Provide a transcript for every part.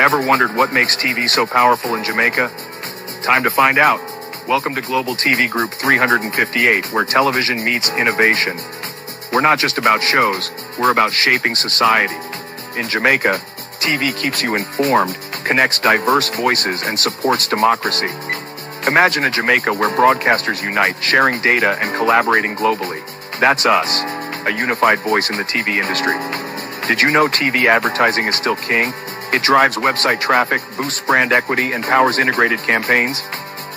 Ever wondered what makes TV so powerful in Jamaica? Time to find out. Welcome to Global TV Group 358, where television meets innovation. We're not just about shows, we're about shaping society. In Jamaica, TV keeps you informed, connects diverse voices, and supports democracy. Imagine a Jamaica where broadcasters unite, sharing data and collaborating globally. That's us, a unified voice in the TV industry. Did you know TV advertising is still king? It drives website traffic, boosts brand equity, and powers integrated campaigns.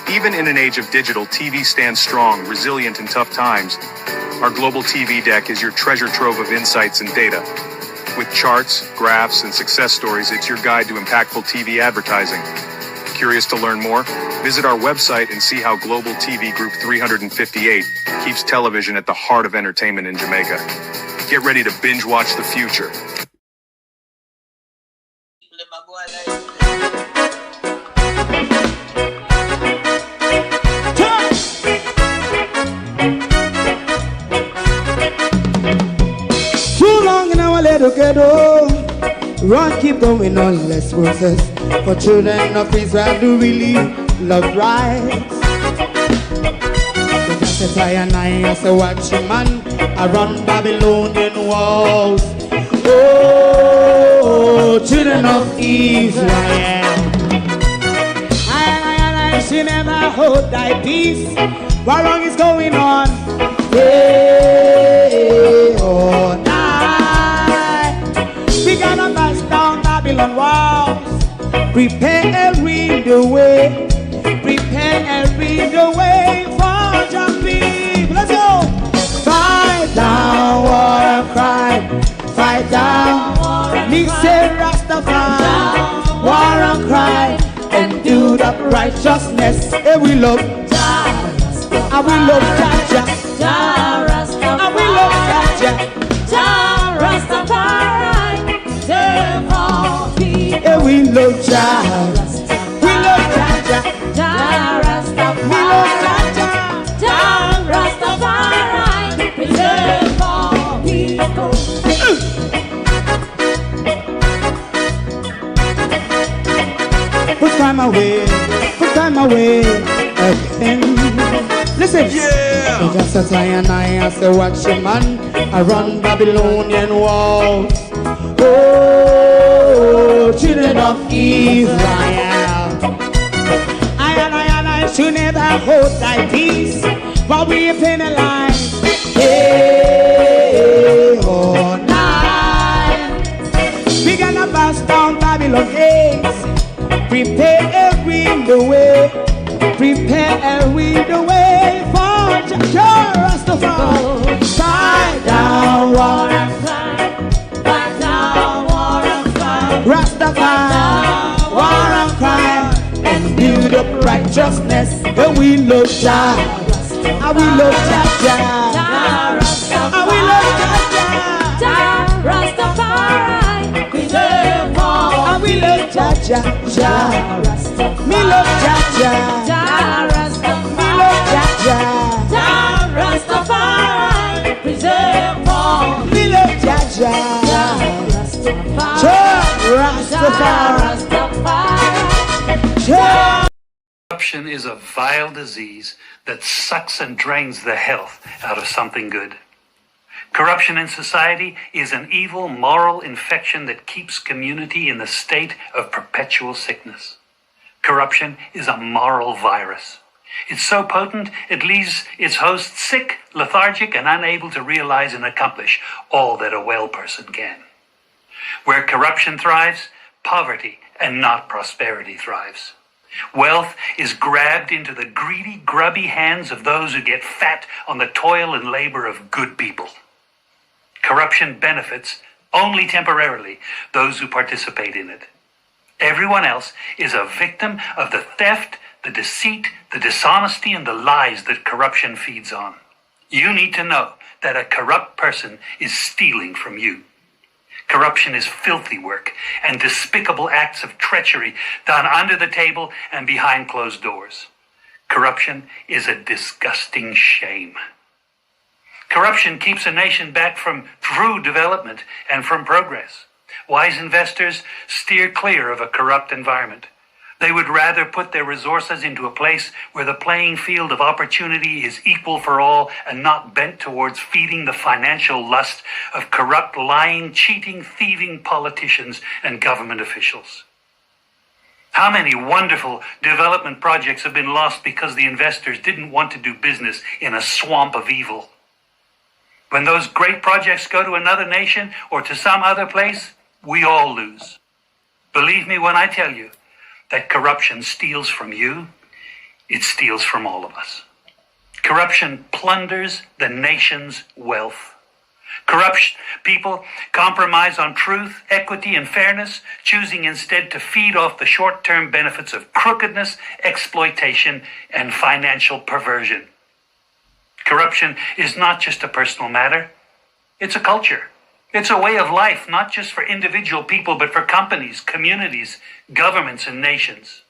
Even in an age of digital, TV stands strong, resilient in tough times. Our global TV deck is your treasure trove of insights and data. With charts, graphs, and success stories, it's your guide to impactful TV advertising. Curious to learn more? Visit our website and see how Global TV Group 358 keeps television at the heart of entertainment in Jamaica. Get ready to binge watch the future. Too long in our little ghetto, run keep going on less process. For children of Israel do really love rights. So just and I as a watchman, I run Babylonian walls. Oh, children of Israel, I should never hold thy peace. What wrong is going on? Hey, oh, night. We gotta bust down Babylon walls. Preparing the way. Preparing the way for your people. Let's go. Fight down war and crime. Fight down. Me say Rastafari. War and crime. And do the righteousness. And we love. And we love Jaja. And we love Jaja. Rastafari. And we love Jaja. We love Jaja. We love Jaja. Rastafari. Preserve all people. Put time away again. Listen, yeah. Just as I and I as a watchman, I run Babylonian walls. Oh, children of Israel, I and I should never hold thy peace, but we penalize. Hey, oh, night. We gonna bust down Babylon gates. Preparing the way. Preparing the way for Rastafari. Fight down war and crime. Fight down war and crime. Rastafari. War and crime. And build up righteousness. And we love Jah. And we love Jah. And we love Jah. Rastafari. Preserve all. And we love Jah. Me love Jah. Me love Jah. Rastafari. Preserve all. Me love Jah. Rastafari. Corruption is a vile disease that sucks and drains the health out of something good. Corruption in society is an evil moral infection that keeps community in the state of perpetual sickness. Corruption is a moral virus. It's so potent, it leaves its host sick, lethargic, and unable to realize and accomplish all that a well person can. Where corruption thrives, poverty and not prosperity thrives. Wealth is grabbed into the greedy, grubby hands of those who get fat on the toil and labor of good people. Corruption benefits, only temporarily, those who participate in it. Everyone else is a victim of the theft, the deceit, the dishonesty, and the lies that corruption feeds on. You need to know that a corrupt person is stealing from you. Corruption is filthy work and despicable acts of treachery done under the table and behind closed doors. Corruption is a disgusting shame. Corruption keeps a nation back from true development and from progress. Wise investors steer clear of a corrupt environment. They would rather put their resources into a place where the playing field of opportunity is equal for all and not bent towards feeding the financial lust of corrupt, lying, cheating, thieving politicians and government officials. How many wonderful development projects have been lost because the investors didn't want to do business in a swamp of evil? When those great projects go to another nation or to some other place, we all lose. Believe me when I tell you that corruption steals from you, it steals from all of us. Corruption plunders the nation's wealth. Corrupt people compromise on truth, equity, and fairness, choosing instead to feed off the short-term benefits of crookedness, exploitation, and financial perversion. Corruption is not just a personal matter, it's a culture. It's a way of life, not just for individual people, but for companies, communities, governments, and nations.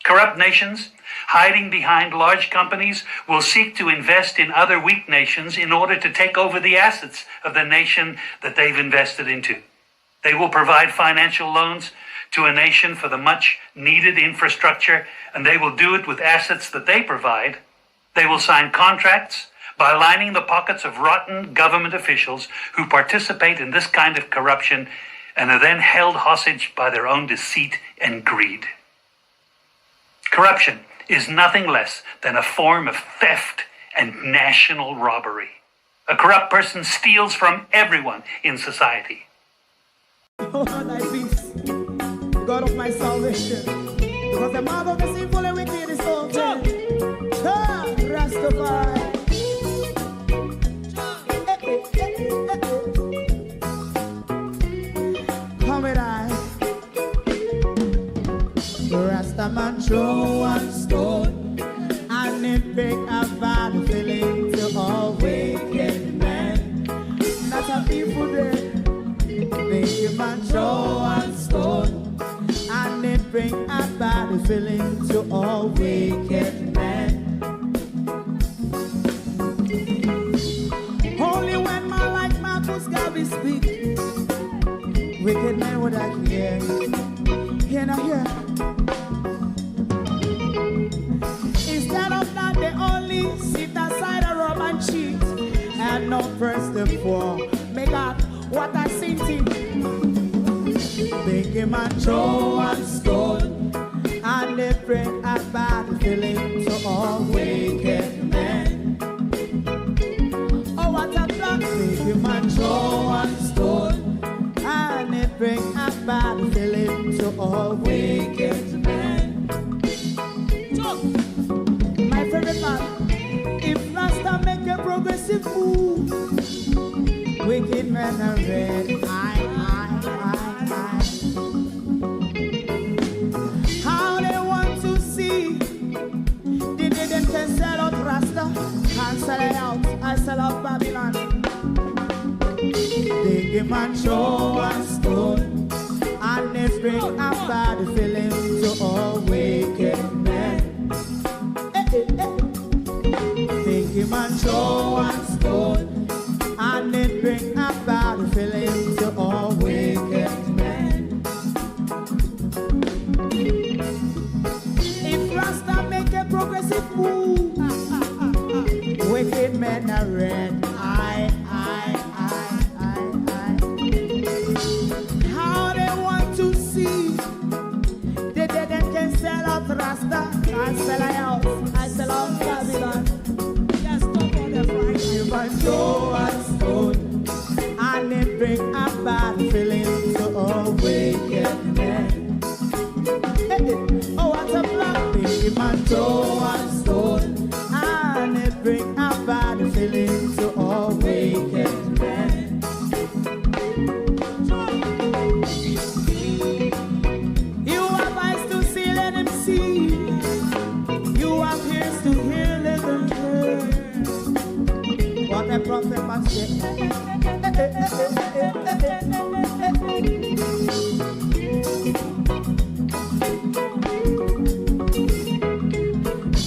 Corrupt nations, hiding behind large companies, will seek to invest in other weak nations in order to take over the assets of the nation that they've invested into. They will provide financial loans to a nation for the much-needed infrastructure, and they will do it with assets that they provide. They will sign contracts by lining the pockets of rotten government officials who participate in this kind of corruption and are then held hostage by their own deceit and greed. Corruption is nothing less than a form of theft and national robbery. A corrupt person steals from everyone in society. Oh, thy peace, God of my salvation, because the mouth of the sinful and wicked is open. Rastafari. Come with I. Rastaman throw one stone, and it break a bad feeling to all wicked men. Not a people there. Make a man throw one stone, and it bring a bad feeling to all wicked men. Only when man like Marcus Garvey speak, wicked men would I hear. Hear not hear. Instead of that, they only sit aside a rob and cheat, and not press the poor. Make up what I seen to. Make a man throw one stone, and they bring a bad feeling to all wicked men. Oh, what a plan! Make a man throw one stone, and they bring a bad feeling to all wicked men. My favorite man, if Rasta make a progressive move, wicked men are red. How they want to see the day them can sell out Rasta and sell it out. I sell out Babylon. They give man show and stone, and they bring a bad feeling to all wicked men. They give man show and stone, and it bring a bad feeling to all wicked men. If Rasta make a progressive move, wicked men are red. How they want to see the dead and can sell out Rasta. I sell out, I sell out Babylon. Just stop on the front. You must go and stone, and it bring a bad feeling to all wicked men. Oh, what a black baby man, go and stone, and it bring a bad feeling to all wicked men. You have eyes to see, let them see. You have ears to hear, let them hear. What a prophet must say.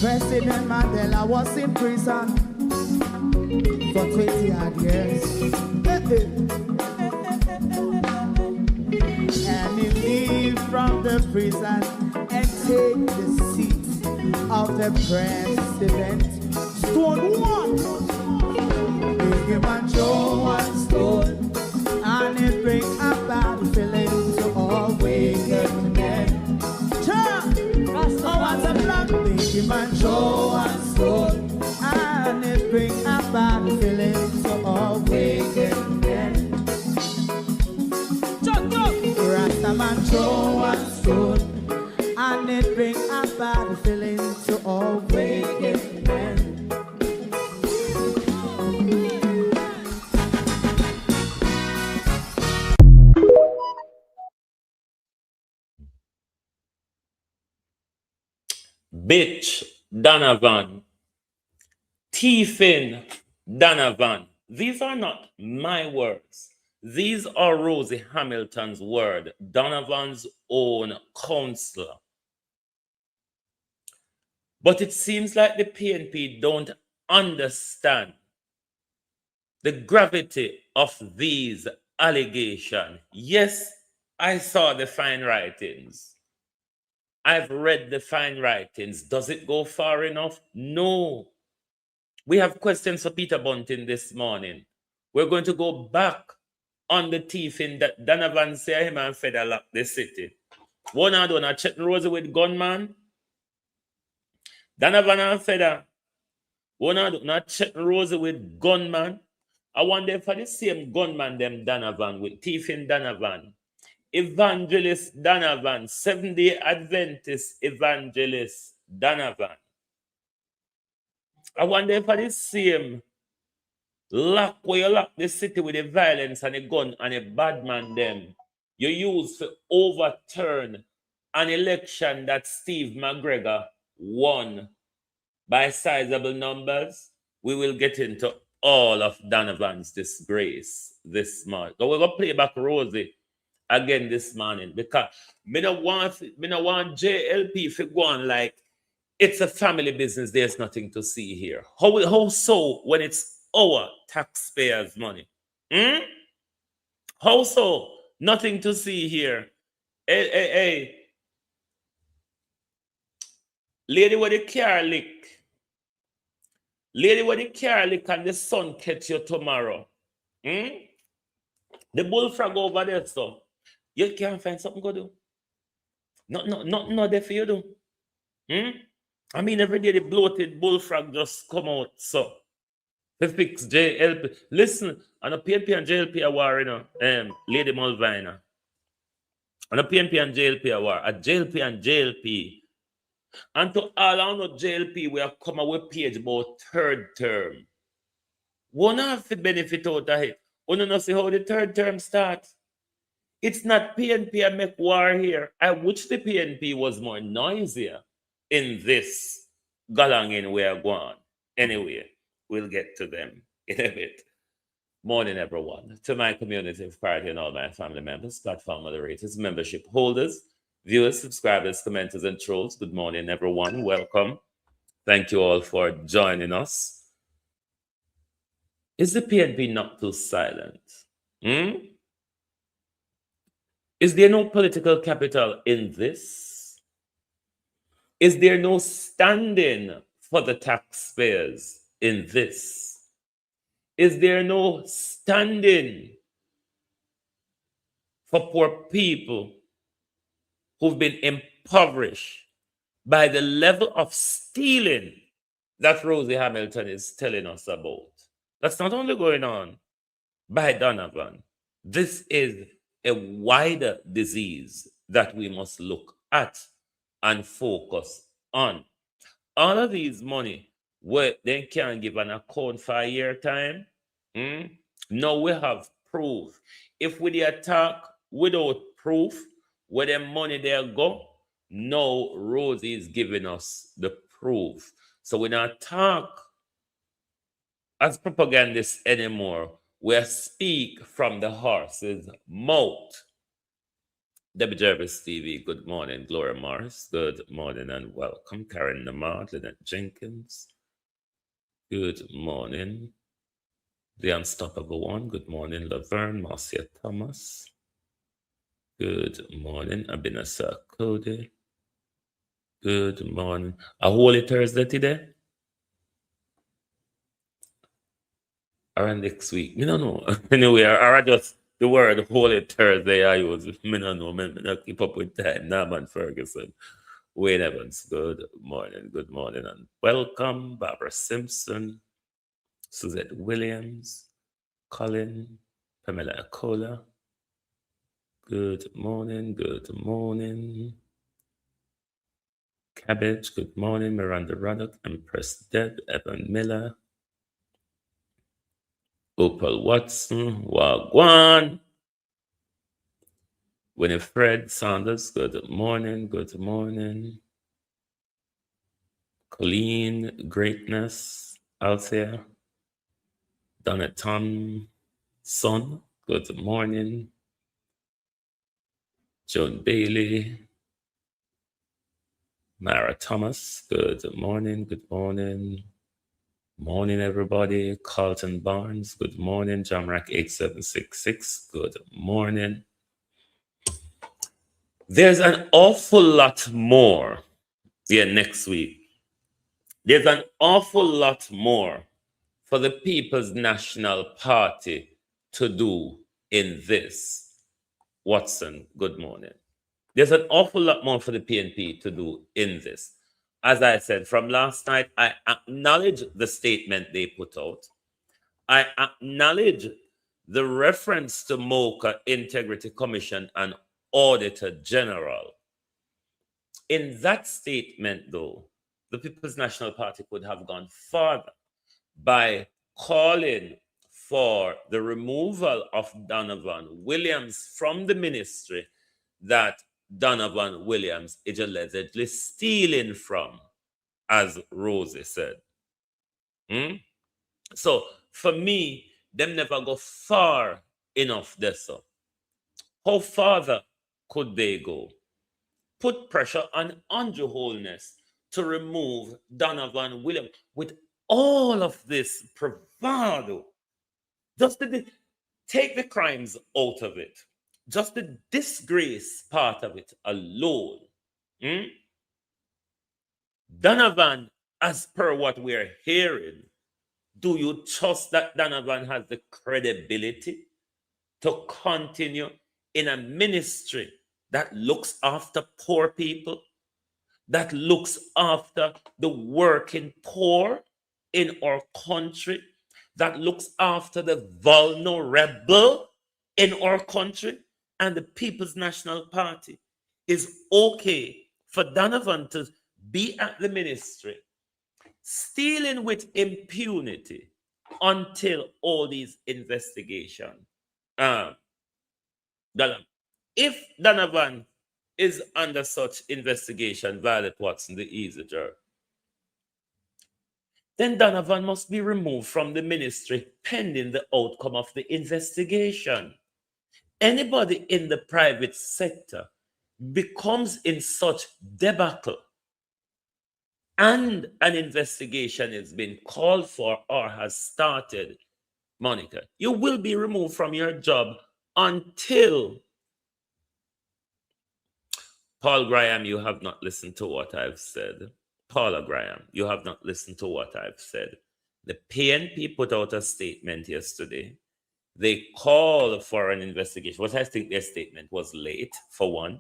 President Mandela was in prison for 20 odd years. leave from the prison and take the seat of the president. Stone one, big man show one stone, and it bring a bad feeling to all wicked men. I want a black big man show one stone, and it bring a bad feeling to all wicked men. Rasta man show one stone, and it bring a bad feeling to all wicked men. Bitch Donovan, thiefing Donovan. These are not my words. These are Rosie Hamilton's word, Donovan's own counselor. But it seems like the PNP don't understand the gravity of these allegations. Yes, I saw the fine writings. I've read the fine writings. Does it go far enough? No. We have questions for Peter Bunting this morning. We're going to go back on the thiefing that Donovan say him and Feder lock the city. One and one, Chetton Rosie with gunman. Donovan and Feder. One and one, Chetton Rosie with gunman. I wonder if for the same gunman them Donovan with thiefing Donovan. Evangelist Donovan, Seventh-day Adventist Evangelist Donovan. I wonder if for the same lock where you lock the city with the violence and the gun and the bad man them, you use to overturn an election that Steve McGregor won by sizable numbers. We will get into all of Donovan's disgrace this morning. So we're going to play back Rosie again this morning because me no want JLP to go on like it's a family business. There's nothing to see here. How so when it's our taxpayers' money? How so? Nothing to see here. Hey. Lady with the car lick. Lady with the car lick and the sun catch you tomorrow. The bullfrog over there, so. You can't find something to do. Not there for you do. I mean, every day the bloated bullfrog just come out, so. To fix JLP. Listen, on the PNP and JLP are war, you know, Lady Mulvina. On the PNP and JLP are war. At JLP and JLP. And to all I know JLP, we have come away page about third term. One have the benefit out of it. We don't see how the third term starts. It's not PNP and make war here. I wish the PNP was more noisier in this galanging we are going. Anyway, we'll get to them in a bit. Morning, everyone. To my community of party and all my family members, platform moderators, membership holders, viewers, subscribers, commenters, and trolls. Good morning, everyone. Welcome. Thank you all for joining us. Is the PNP not too silent? Is there no political capital in this? Is there no standing for the taxpayers in this? Is there no standing for poor people who've been impoverished by the level of stealing that Rosie Hamilton is telling us about? That's not only going on by Donovan. This is a wider disease that we must look at and focus on. All of these money, where they can't give an account for a year time. Now we have proof. If we attack without proof, where the money there go, now Rosie is giving us the proof. So we don't talk as propagandists anymore. We speak from the horse's mouth. Debbie Jervis TV, good morning. Gloria Morris, good morning and welcome. Karen Lamar, Lynette Jenkins, good morning. The Unstoppable One, good morning. Laverne, Marcia Thomas, Good morning, Abinasa Cody. Good morning. A Holy Thursday today? Or next week? Me don't know. Anyway, or just the word Holy Thursday I use. Me don't know. Me not keep up with time. Norman Ferguson. Wayne Evans. Good morning. Good morning. And welcome, Barbara Simpson, Suzette Williams, Colin, Pamela Acola. Good morning. Good morning. Cabbage, good morning. Miranda Ruddock, Empress Deb, Evan Miller, Opal Watson, Wagwan, Winifred Saunders, good morning. Good morning. Colleen Greatness, Althea, Donna Thompson, good morning. Joan Bailey, Mara Thomas, good morning. Good morning. Morning, everybody. Carlton Barnes, good morning. Jamrack 8766, good morning. There's an awful lot more next week. There's an awful lot more for the People's National Party to do in this. Watson, good morning. There's an awful lot more for the PNP to do in this. As I said from last night, I acknowledge the statement they put out. I acknowledge the reference to MOCA Integrity Commission and Auditor General. In that statement, though, the People's National Party could have gone further by calling for the removal of Donovan Williams from the ministry that Donovan Williams is allegedly stealing from, as Rosie said. So for me, them never go far enough there. So how further could they go? Put pressure on Andrew Holness to remove Donovan Williams with all of this bravado. Just to take the crimes out of it. Just the disgrace part of it alone. Donovan, as per what we're hearing, do you trust that Donovan has the credibility to continue in a ministry that looks after poor people, that looks after the working poor in our country, that looks after the vulnerable in our country? And the People's National Party is okay for Donovan to be at the ministry, stealing with impunity until all these investigations. If Donovan is under such investigation, Violet Watson, the easy juror, then Donovan must be removed from the ministry pending the outcome of the investigation. Anybody in the private sector becomes in such debacle and an investigation has been called for or has started, Monica, you will be removed from your job until... Paul Graham, you have not listened to what I've said. Paula Graham, you have not listened to what I've said. The PNP put out a statement yesterday. They called for an investigation. What I think their statement was late, for one.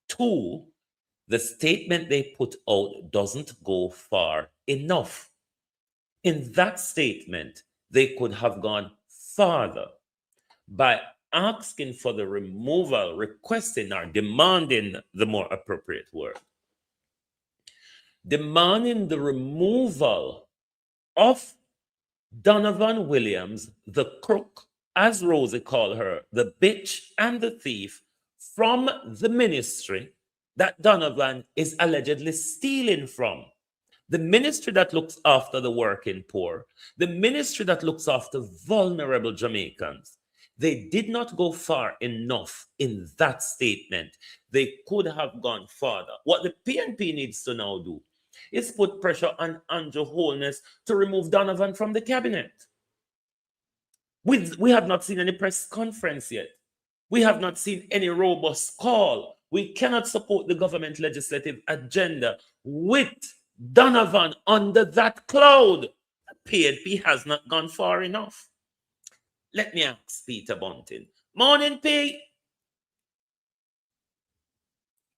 Two, the statement they put out doesn't go far enough. In that statement, they could have gone farther by asking for the removal, requesting or demanding the more appropriate word. Demanding the removal of Donovan Williams, the crook, as Rosie called her, the bitch and the thief, from the ministry that Donovan is allegedly stealing from. The ministry that looks after the working poor, the ministry that looks after vulnerable Jamaicans. They did not go far enough in that statement. They could have gone further. What the PNP needs to now do is put pressure on Andrew Holness to remove Donovan from the cabinet. We have not seen any press conference yet. We have not seen any robust call. We cannot support the government legislative agenda with Donovan under that cloud. PNP has not gone far enough. Let me ask Peter Bunting. Morning, Pete.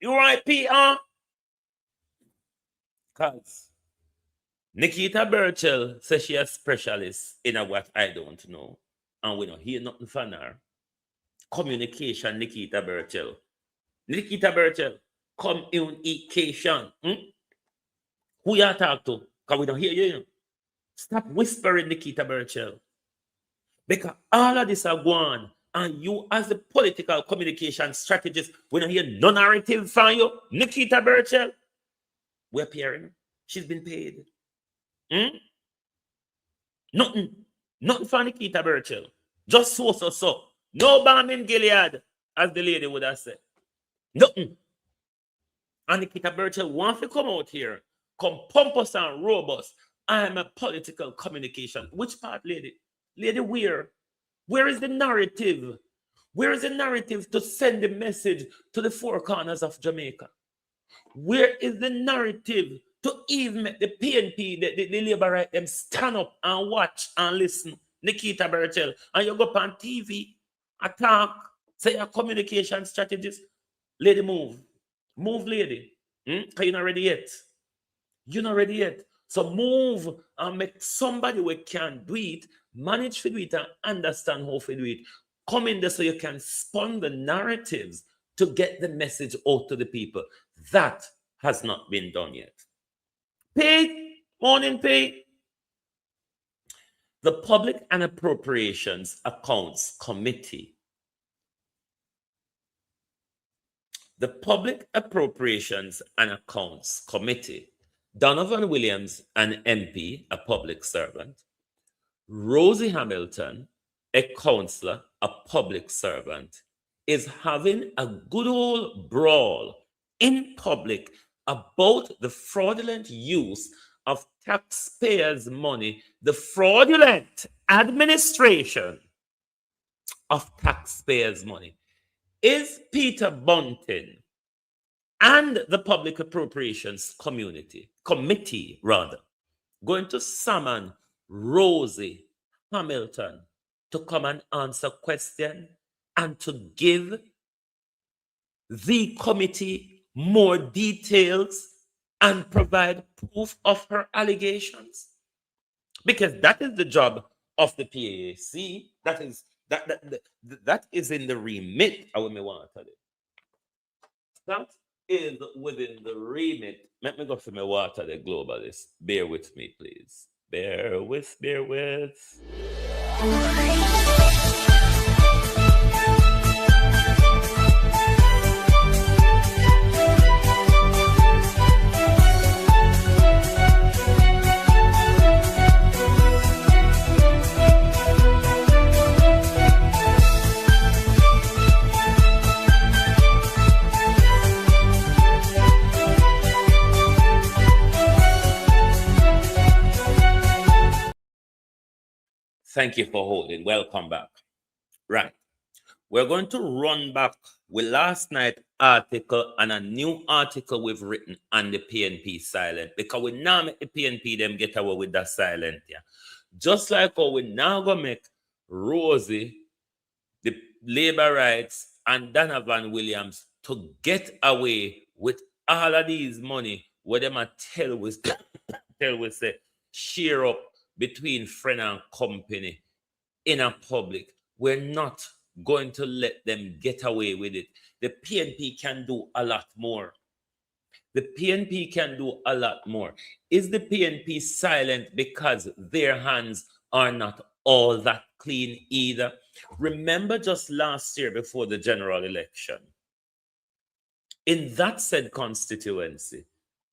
You right, Peter? Because Nikita Burchell says she a specialist in a what I don't know. And we don't hear nothing from her. Communication, Nikita Burchell. Nikita Burchell, communication. Who you talk to? Because we don't hear you. Stop whispering, Nikita Burchell. Because all of this are going, and you as a political communication strategist, we don't hear no narrative from you. Nikita Burchell, we're appearing. She's been paid. Nothing for Nikita Burchell. Just so. No balm in Gilead, as the lady would have said. Nothing. And Nikita Burchell wants to come out here, come pompous and robust. I am a political communication. Which part, lady? Lady, where? Where is the narrative? Where is the narrative to send the message to the four corners of Jamaica? Where is the narrative to even make the PNP, the Labour right, them stand up and watch and listen? Nikita Burchell, and you go up on TV, attack, say a communication strategist. Lady, move. Move, lady. Because you're not ready yet. You're not ready yet. So move and make somebody who can do it, manage to do it, and understand how to do it. Come in there so you can spun the narratives to get the message out to the people. That has not been done yet. Pete, morning, Pete. The Public and Appropriations Accounts Committee. The Public Appropriations and Accounts Committee. Donovan Williams, an MP, a public servant. Rosie Hamilton, a councillor, a public servant, is having a good old brawl in public about the fraudulent use of taxpayers' money, the fraudulent administration of taxpayers' money. Is Peter Bunting and the Public Appropriations Committee going to summon Rosie Hamilton to come and answer questions and to give the committee more details and provide proof of her allegations? Because that is the job of the PAC. That is in the remit. I will want to tell you. That is within the remit. Let me go for my water, the globalist. Bear with me, please. Bear with. Thank you for holding. Welcome back. Right. We're going to run back with last night's article and a new article we've written on the PNP silent, because we now make the PNP them get away with that silent. Yeah. Just like how we now go make Rosie, the Labour rights, and Donovan Williams to get away with all of these money where them a tell we say share up between friend and company in a public. We're not going to let them get away with it. The PNP can do a lot more. The PNP can do a lot more. Is the PNP silent because their hands are not all that clean either? Remember just last year before the general election, in that said constituency,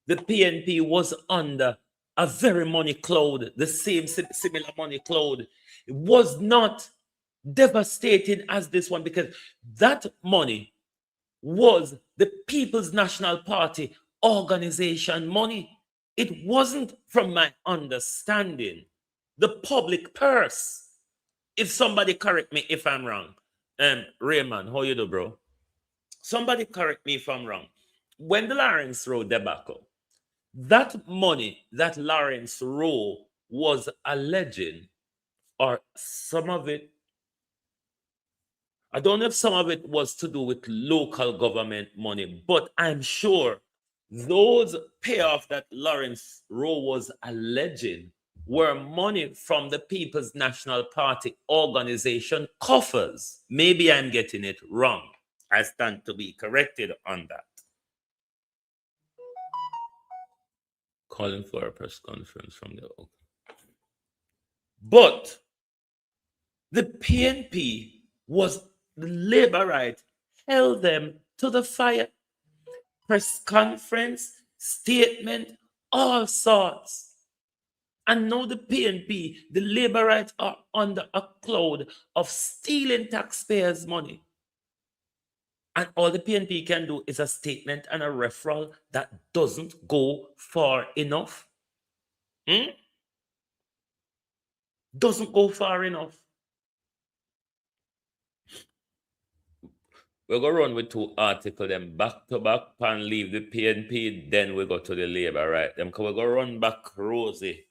the PNP was under a very money cloud, the same similar money cloud. It was not devastating as this one, because that money was the People's National Party organization money. It wasn't, from my understanding, the public purse. If somebody correct me if I'm wrong, Raymond, how you do, bro? Somebody correct me if I'm wrong. When the Lawrence Road debacle, that money that Lawrence Rowe was alleging, or some of it, I don't know if some of it was to do with local government money, but I'm sure those payoff that Lawrence Rowe was alleging were money from the People's National Party organization coffers. Maybe I'm getting it wrong. I stand to be corrected on that. Calling for a press conference from the oak. But the PNP was the labor right, held them to the fire. Press conference, statement, all sorts. And now the PNP, the labor rights are under a cloud of stealing taxpayers' money. And all the PNP can do is a statement and a referral that doesn't go far enough. Doesn't go far enough. We're going to run with 2 articles, them back to back, and leave the PNP, then we go to the labor right. Them, because we're going to run back Rosie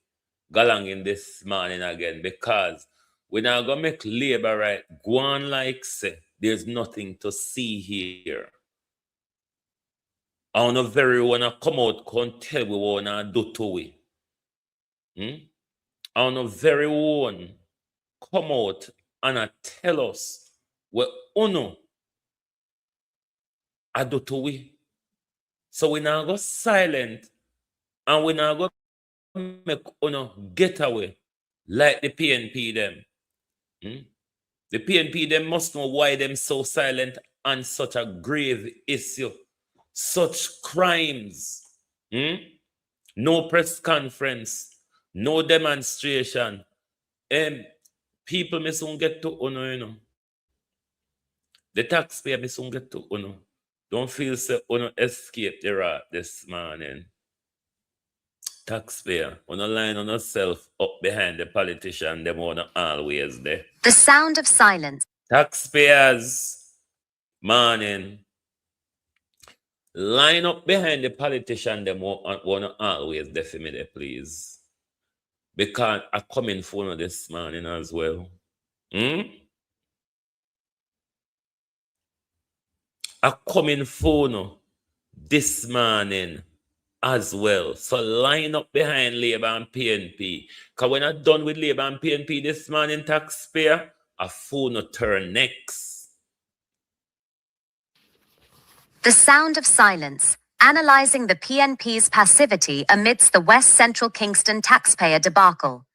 Galangin this morning again, because we're not going to make labor right go on like say there's nothing to see here. I don't very want to come out and tell we what to do to we. I don't very want come out and tell us what uno I do to we. So we now go silent and we now go make uno get away like the PNP them. The PNP them must know why them so silent on such a grave issue. Such crimes. No press conference. No demonstration. People may soon get to uno, you know. The taxpayer may soon get to uno. Don't feel so uno escape the rat this morning. Taxpayer, uno line on yourself up behind the politician, them wanna always there. The sound of silence. Taxpayers, morning. Line up behind the politician, them wanna always there for me there, please. Because I come in for this morning as well. I come in for this morning as well. So line up behind Labour and PNP. Because when I'm done with Labour and PNP this morning, taxpayer, a phone turn next. The sound of silence, analysing the PNP's passivity amidst the West Central Kingston taxpayer debacle.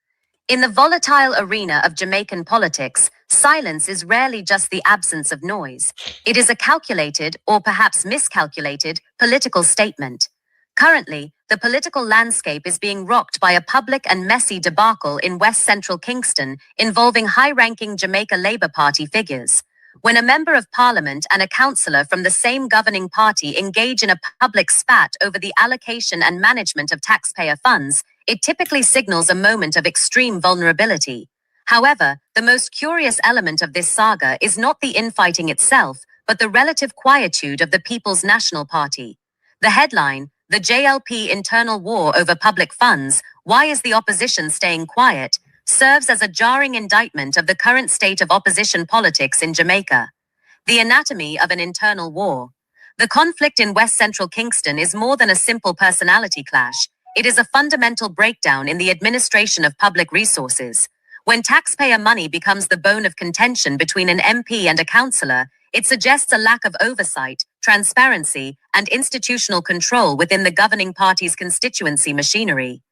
In the volatile arena of Jamaican politics, silence is rarely just the absence of noise. It is a calculated, or perhaps miscalculated, political statement. Currently, the political landscape is being rocked by a public and messy debacle in West Central Kingston involving high-ranking Jamaica Labour Party figures. When a member of parliament and a councillor from the same governing party engage in a public spat over the allocation and management of taxpayer funds, it typically signals a moment of extreme vulnerability. However, the most curious element of this saga is not the infighting itself, but the relative quietude of the People's National Party. The headline, "The JLP Internal War Over Public Funds, Why is the Opposition Staying Quiet?" serves as a jarring indictment of the current state of opposition politics in Jamaica. The anatomy of an internal war. The conflict in West Central Kingston is more than a simple personality clash. It is a fundamental breakdown in the administration of public resources. When taxpayer money becomes the bone of contention between an MP and a councillor, it suggests a lack of oversight, transparency, and institutional control within the governing party's constituency machinery.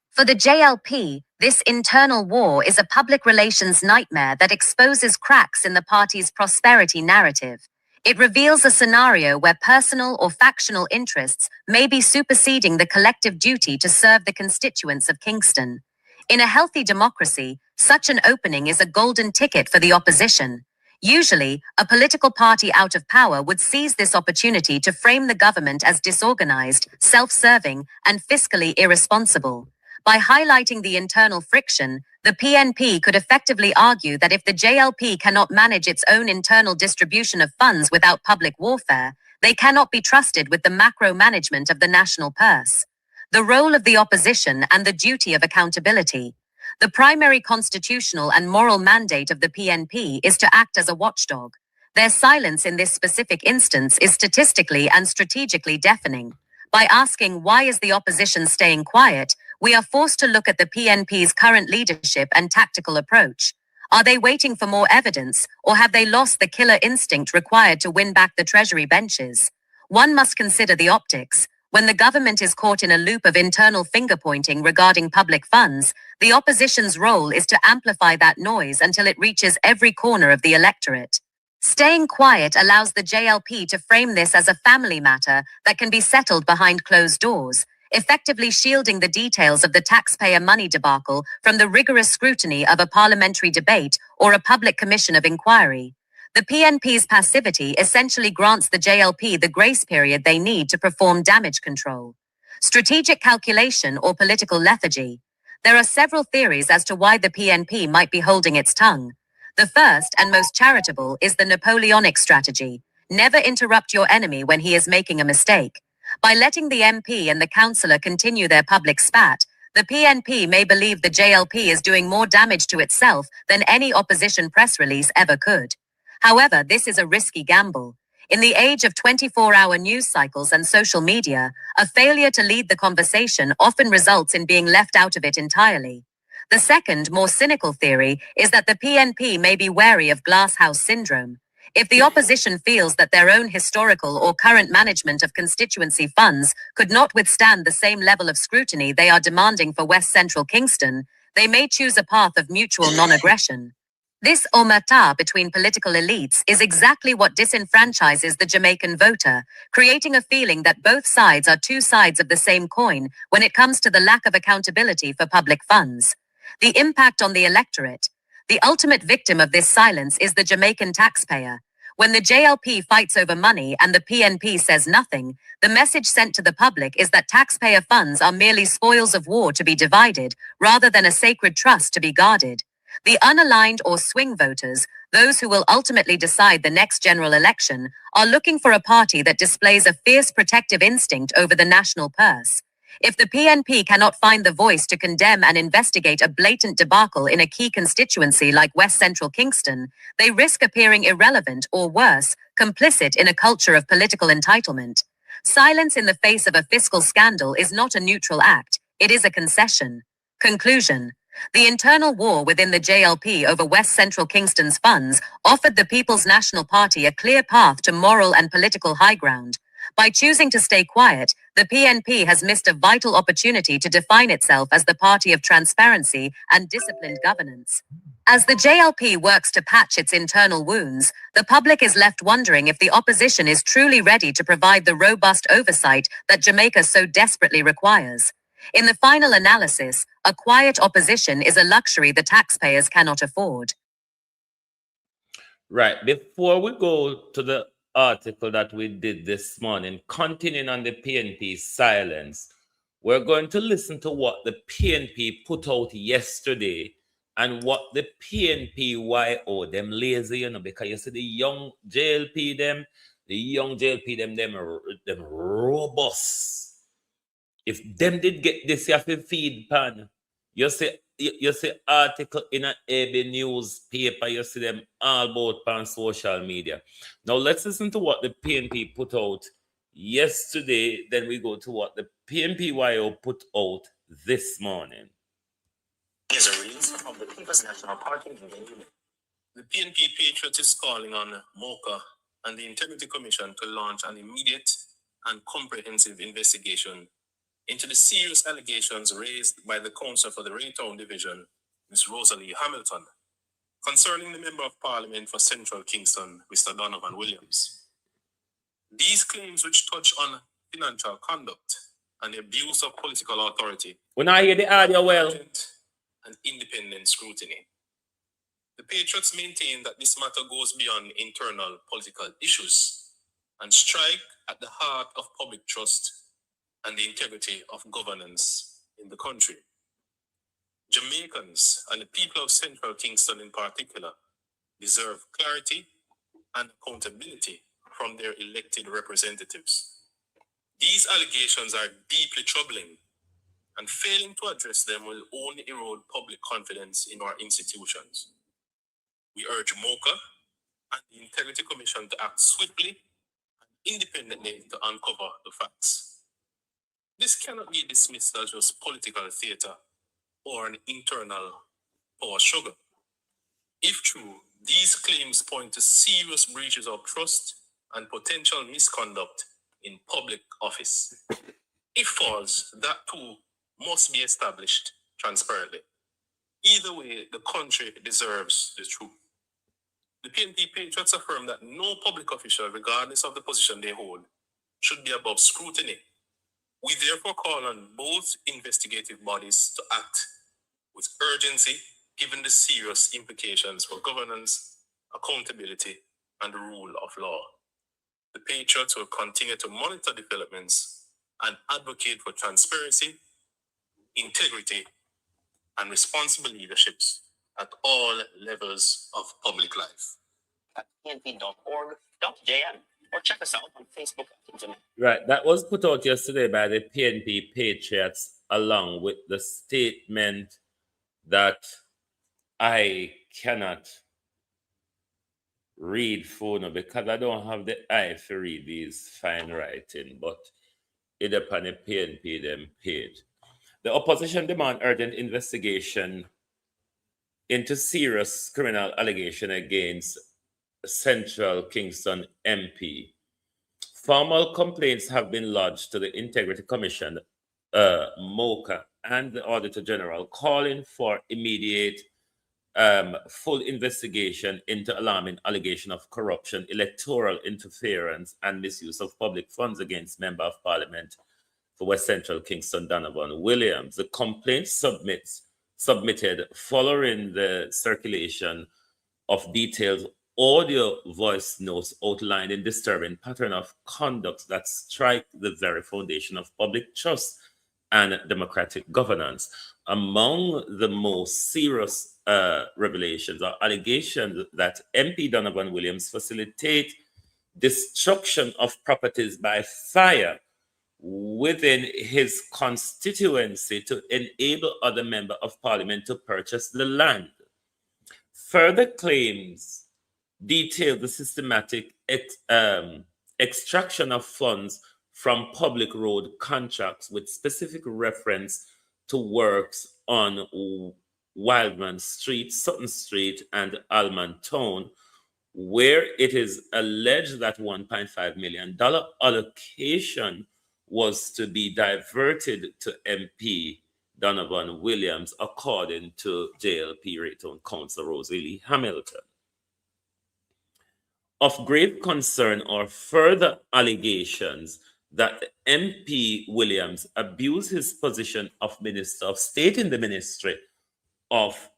For the JLP, this internal war is a public relations nightmare that exposes cracks in the party's prosperity narrative. It reveals a scenario where personal or factional interests may be superseding the collective duty to serve the constituents of Kingston. In a healthy democracy, such an opening is a golden ticket for the opposition. Usually, a political party out of power would seize this opportunity to frame the government as disorganized, self-serving, and fiscally irresponsible. By highlighting the internal friction, the PNP could effectively argue that if the JLP cannot manage its own internal distribution of funds without public warfare, they cannot be trusted with the macro management of the national purse. The role of the opposition and the duty of accountability. The primary constitutional and moral mandate of the PNP is to act as a watchdog. Their silence in this specific instance is statistically and strategically deafening. By asking why is the opposition staying quiet, we are forced to look at the PNP's current leadership and tactical approach. Are they waiting for more evidence, or have they lost the killer instinct required to win back the Treasury benches? One must consider the optics. When the government is caught in a loop of internal finger-pointing regarding public funds, the opposition's role is to amplify that noise until it reaches every corner of the electorate. Staying quiet allows the JLP to frame this as a family matter that can be settled behind closed doors, effectively shielding the details of the taxpayer money debacle from the rigorous scrutiny of a parliamentary debate or a public commission of inquiry. The PNP's passivity essentially grants the JLP the grace period they need to perform damage control. Strategic calculation or political lethargy. There are several theories as to why the PNP might be holding its tongue. The first and most charitable is the Napoleonic strategy. Never interrupt your enemy when he is making a mistake. By letting the MP and the councillor continue their public spat, the PNP may believe the JLP is doing more damage to itself than any opposition press release ever could. However, this is a risky gamble. In the age of 24-hour news cycles and social media, a failure to lead the conversation often results in being left out of it entirely. The second, more cynical theory is that the PNP may be wary of glasshouse syndrome. If the opposition feels that their own historical or current management of constituency funds could not withstand the same level of scrutiny they are demanding for West Central Kingston, they may choose a path of mutual non-aggression. This omerta between political elites is exactly what disenfranchises the Jamaican voter, creating a feeling that both sides are two sides of the same coin when it comes to the lack of accountability for public funds. The impact on the electorate. The ultimate victim of this silence is the Jamaican taxpayer. When the JLP fights over money and the PNP says nothing, the message sent to the public is that taxpayer funds are merely spoils of war to be divided, rather than a sacred trust to be guarded. The unaligned or swing voters, those who will ultimately decide the next general election, are looking for a party that displays a fierce protective instinct over the national purse. If the PNP cannot find the voice to condemn and investigate a blatant debacle in a key constituency like West Central Kingston, they risk appearing irrelevant or worse, complicit in a culture of political entitlement. Silence in the face of a fiscal scandal is not a neutral act, it is a concession. Conclusion. The internal war within the JLP over West Central Kingston's funds offered the People's National Party a clear path to moral and political high ground. By choosing to stay quiet, the PNP has missed a vital opportunity to define itself as the party of transparency and disciplined governance. As the JLP works to patch its internal wounds, the public is left wondering if the opposition is truly ready to provide the robust oversight that Jamaica so desperately requires. In the final analysis, a quiet opposition is a luxury the taxpayers cannot afford. Right. Before we go to the article that we did this morning, continuing on the PNP silence, we're going to listen to what the PNP put out yesterday and what the PNP-YO, them lazy, because you see the young JLP, them robust. If them did get this, you have to feed pan. You see article in an AB newspaper, you see them all about on social media. Now let's listen to what the PNP put out yesterday, then we go to what the PNP-YO put out this morning. Is a release from the People's National Party. The PNP Patriot is calling on MOCA and the Integrity Commission to launch an immediate and comprehensive investigation into the serious allegations raised by the Council for the Raytown Division, Ms. Rosalie Hamilton, concerning the Member of Parliament for Central Kingston, Mr. Donovan Williams. These claims, which touch on financial conduct and the abuse of political authority, when I hear the audio well, and independent scrutiny. The Patriots maintain that this matter goes beyond internal political issues and strike at the heart of public trust and the integrity of governance in the country. Jamaicans, and the people of Central Kingston in particular, deserve clarity and accountability from their elected representatives. These allegations are deeply troubling, and failing to address them will only erode public confidence in our institutions. We urge MOCA and the Integrity Commission to act swiftly and independently to uncover the facts. This cannot be dismissed as just political theater or an internal power struggle. If true, these claims point to serious breaches of trust and potential misconduct in public office. If false, that too must be established transparently. Either way, the country deserves the truth. The PNP patriots affirm that no public official, regardless of the position they hold, should be above scrutiny. We therefore call on both investigative bodies to act with urgency, given the serious implications for governance, accountability, and the rule of law. The patriots will continue to monitor developments and advocate for transparency, integrity, and responsible leaderships at all levels of public life. At pnp.org.jm or check us out on Facebook. Right, that was put out yesterday by the PNP Patriots, along with the statement that I cannot read phone because I don't have the eye to read these fine writing, but it upon the PNP them paid. The opposition demand urgent investigation into serious criminal allegation against Central Kingston MP. Formal complaints have been lodged to the Integrity Commission, MOCA, and the Auditor General, calling for immediate full investigation into alarming allegation of corruption, electoral interference, and misuse of public funds against Member of Parliament for West Central Kingston, Donovan Williams. The complaint submitted following the circulation of detailed audio voice notes outlining disturbing pattern of conduct that strike the very foundation of public trust and democratic governance. Among the most serious revelations or allegations that MP Donovan Williams facilitate destruction of properties by fire within his constituency to enable other members of parliament to purchase the land. Further claims detail the systematic extraction of funds from public road contracts with specific reference to works on Wildman Street, Sutton Street, and Alman Town, where it is alleged that $1.5 million allocation was to be diverted to MP Donovan Williams, according to JLP Raytown Council Rosalie Hamilton. Of great concern are further allegations that MP Williams abused his position of Minister of State in the Ministry of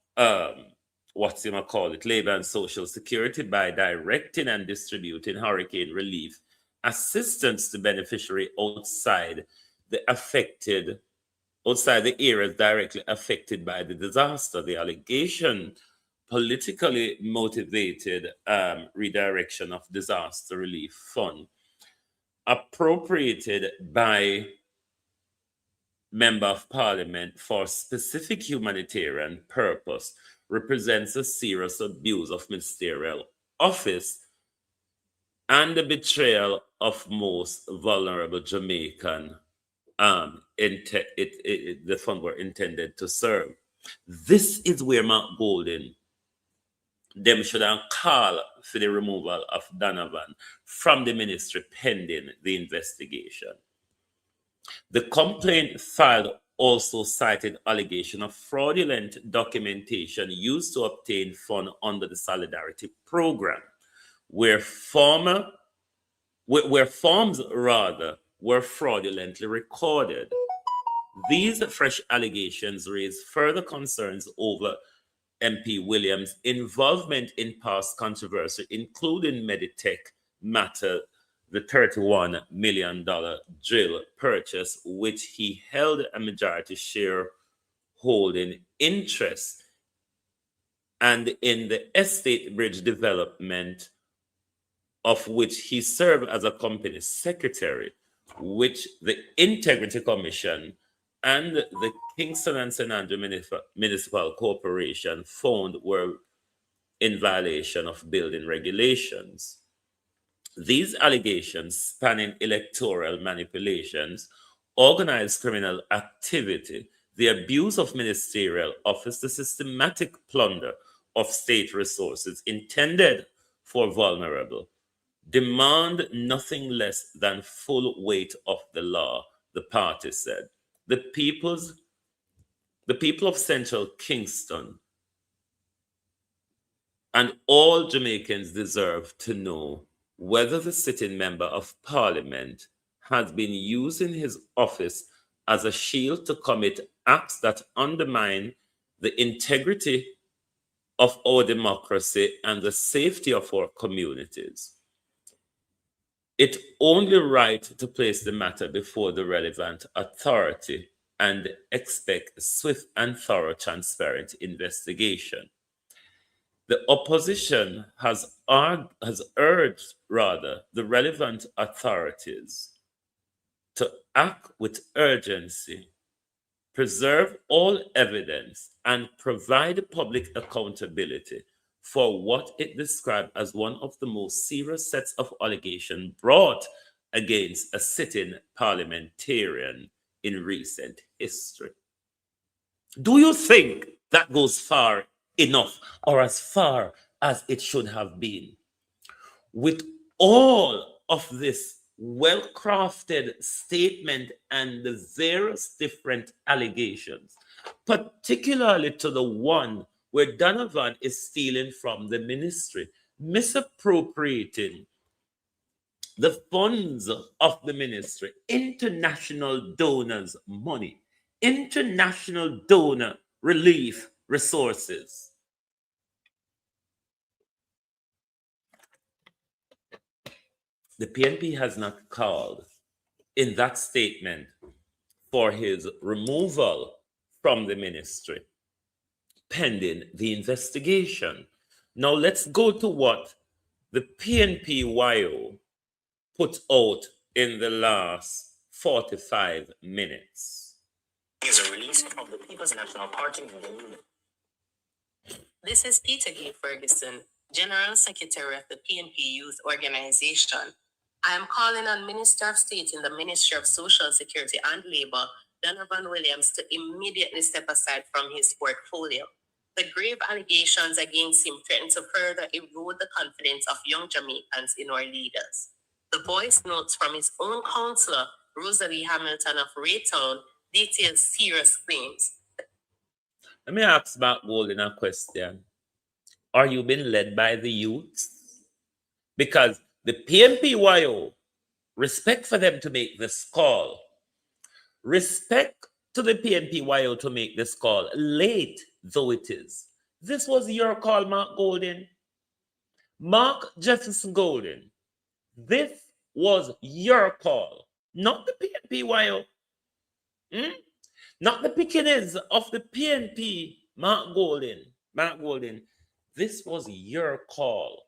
Labor and Social Security by directing and distributing hurricane relief assistance to beneficiaries outside the areas directly affected by the disaster. The allegation politically motivated redirection of disaster relief fund appropriated by Member of Parliament for specific humanitarian purpose represents a serious abuse of ministerial office and the betrayal of most vulnerable Jamaican the fund were intended to serve. This is where Mark Golden them should have called for the removal of Donovan from the ministry pending the investigation. The complaint filed also cited allegation of fraudulent documentation used to obtain funds under the Solidarity Program, where forms were fraudulently recorded. These fresh allegations raise further concerns over MP Williams' involvement in past controversy, including Meditech matter, the $31 million drill purchase, which he held a majority holding interest and in the estate bridge development, of which he served as a company secretary, which the Integrity Commission and the Kingston and St. Andrew Municipal Corporation found were in violation of building regulations. These allegations, spanning electoral manipulations, organized criminal activity, the abuse of ministerial office, the systematic plunder of state resources intended for vulnerable, demand nothing less than full weight of the law, the party said. The people of Central Kingston and all Jamaicans deserve to know whether the sitting member of parliament has been using his office as a shield to commit acts that undermine the integrity of our democracy and the safety of our communities. It's only right to place the matter before the relevant authority and expect swift and thorough, transparent investigation. The opposition has urged the relevant authorities to act with urgency, preserve all evidence, and provide public accountability for what it described as one of the most serious sets of allegations brought against a sitting parliamentarian in recent history. Do you think that goes far enough, or as far as it should have been? With all of this well-crafted statement and the various different allegations, particularly to the one where Donovan is stealing from the ministry, misappropriating the funds of the ministry, international donors' money, international donor relief resources. The PNP has not called in that statement for his removal from the ministry, pending the investigation. Now let's go to what the PNP-YO put out in the last 45 minutes. Is a release from the People's National Party in the Union. This is Peter G. Ferguson, General Secretary of the PNP Youth Organization. I am calling on Minister of State in the Ministry of Social Security and Labour, Donovan Williams, to immediately step aside from his portfolio. The grave allegations against him threaten to further erode the confidence of young Jamaicans in our leaders. The voice notes from his own councillor, Rosalie Hamilton of Raytown, details serious claims. Let me ask Mark Golden a question. Are you being led by the youth? Because the PNP-YO, respect for them to make this call. Respect to the PNP-YO to make this call, late though it is. This was your call, Mark Golden. Mark Jefferson Golden. This was your call, not the PNP-YO. Not the pickiness of the PNP, Mark Golden. Mark Golden, this was your call,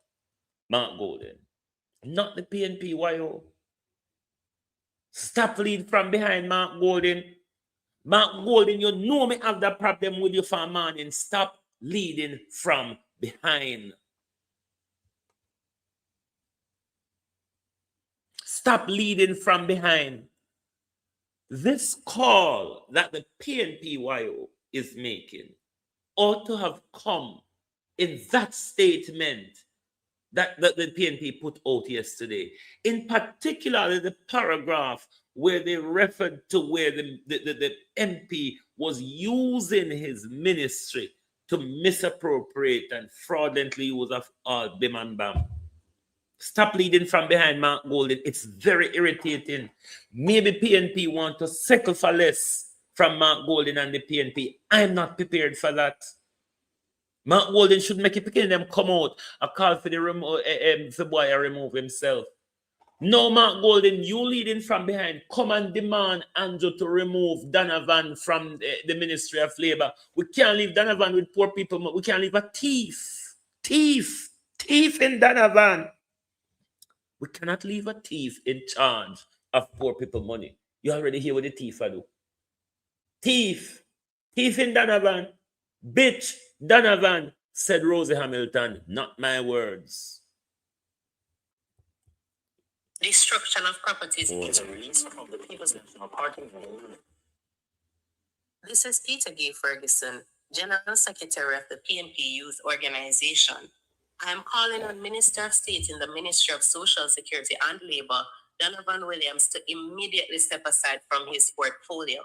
Mark Golden, not the PNP-YO. Stop leading from behind, Mark Golden. Mark Golden, you know me have that problem with you for a morning. Stop leading from behind. Stop leading from behind. This call that the PNP-YO is making ought to have come in that statement that the PNP put out yesterday. In particular, the paragraph where they referred to where the MP was using his ministry to misappropriate and fraudulently use of all bim and bam. Stop leading from behind, Mark Golden. It's very irritating. Maybe PNP want to settle for less from Mark Golden and the PNP. I'm not prepared for that. Mark Golden should make it picking them come out and call for the boy to remove himself. No, Mark Golden, you leading from behind. Come and demand Andrew to remove Donovan from the Ministry of Labour. We can't leave Donovan with poor people. We can't leave a thief in Donovan. We cannot leave a thief in charge of poor people money. You already hear what the thief I do. Thief in Donovan. Bitch, Donovan, said Rosie Hamilton. Not my words. Destruction of properties is a release from the People's National Party. This is Peter G. Ferguson, General Secretary of the PNP Youth Organization. I am calling on Minister of State in the Ministry of Social Security and Labour, Donovan Williams, to immediately step aside from his portfolio.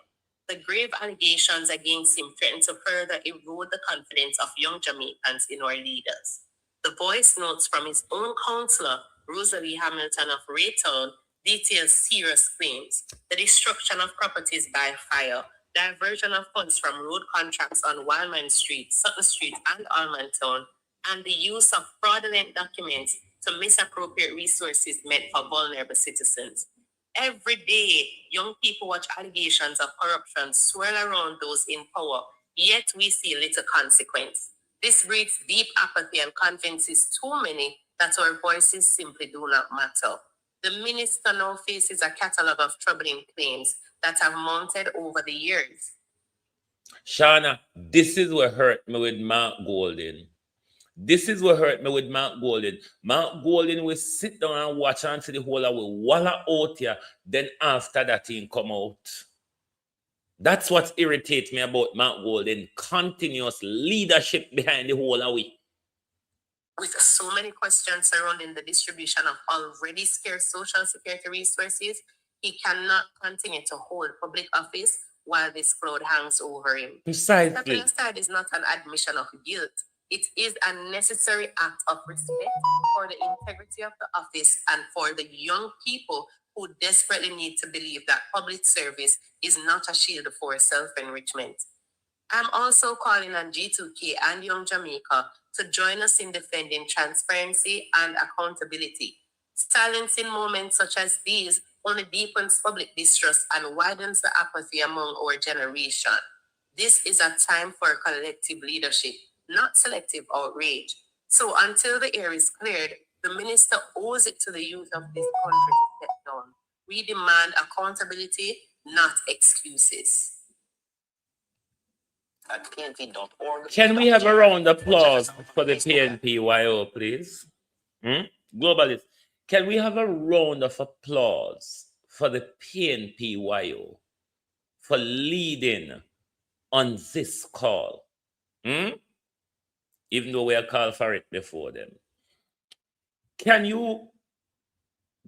The grave allegations against him threaten to further erode the confidence of young Jamaicans in our leaders. The voice notes from his own councillor, Rosalie Hamilton of Raytown, details serious claims: the destruction of properties by fire, diversion of funds from road contracts on Wildman Street, Sutton Street, and Almontown, and the use of fraudulent documents to misappropriate resources meant for vulnerable citizens. Every day, young people watch allegations of corruption swirl around those in power, yet we see little consequence. This breeds deep apathy and convinces too many that our voices simply do not matter. The minister now faces a catalogue of troubling claims that have mounted over the years. Shauna, this is what hurt me with Mark Golden. Mark Golden will sit down and watch until the whole will walla out here. Then after that, he come out. That's what irritates me about Mark Golden. Continuous leadership behind the whole away. With so many questions surrounding the distribution of already scarce social security resources, he cannot continue to hold public office while this cloud hangs over him. Precisely. Stepping aside is not an admission of guilt. It is a necessary act of respect for the integrity of the office and for the young people who desperately need to believe that public service is not a shield for self-enrichment. I'm also calling on G2K and Young Jamaica to join us in defending transparency and accountability. Silencing moments such as these only deepens public distrust and widens the apathy among our generation. This is a time for collective leadership, not selective outrage. So until the air is cleared, the minister owes it to the youth of this country to step down. We demand accountability, not excuses. At pnp.org. Can we have a round of applause for the PNPYO, please? Globalist. Can we have a round of applause for the PNPYO for leading on this call? Even though we are called for it before them. Can you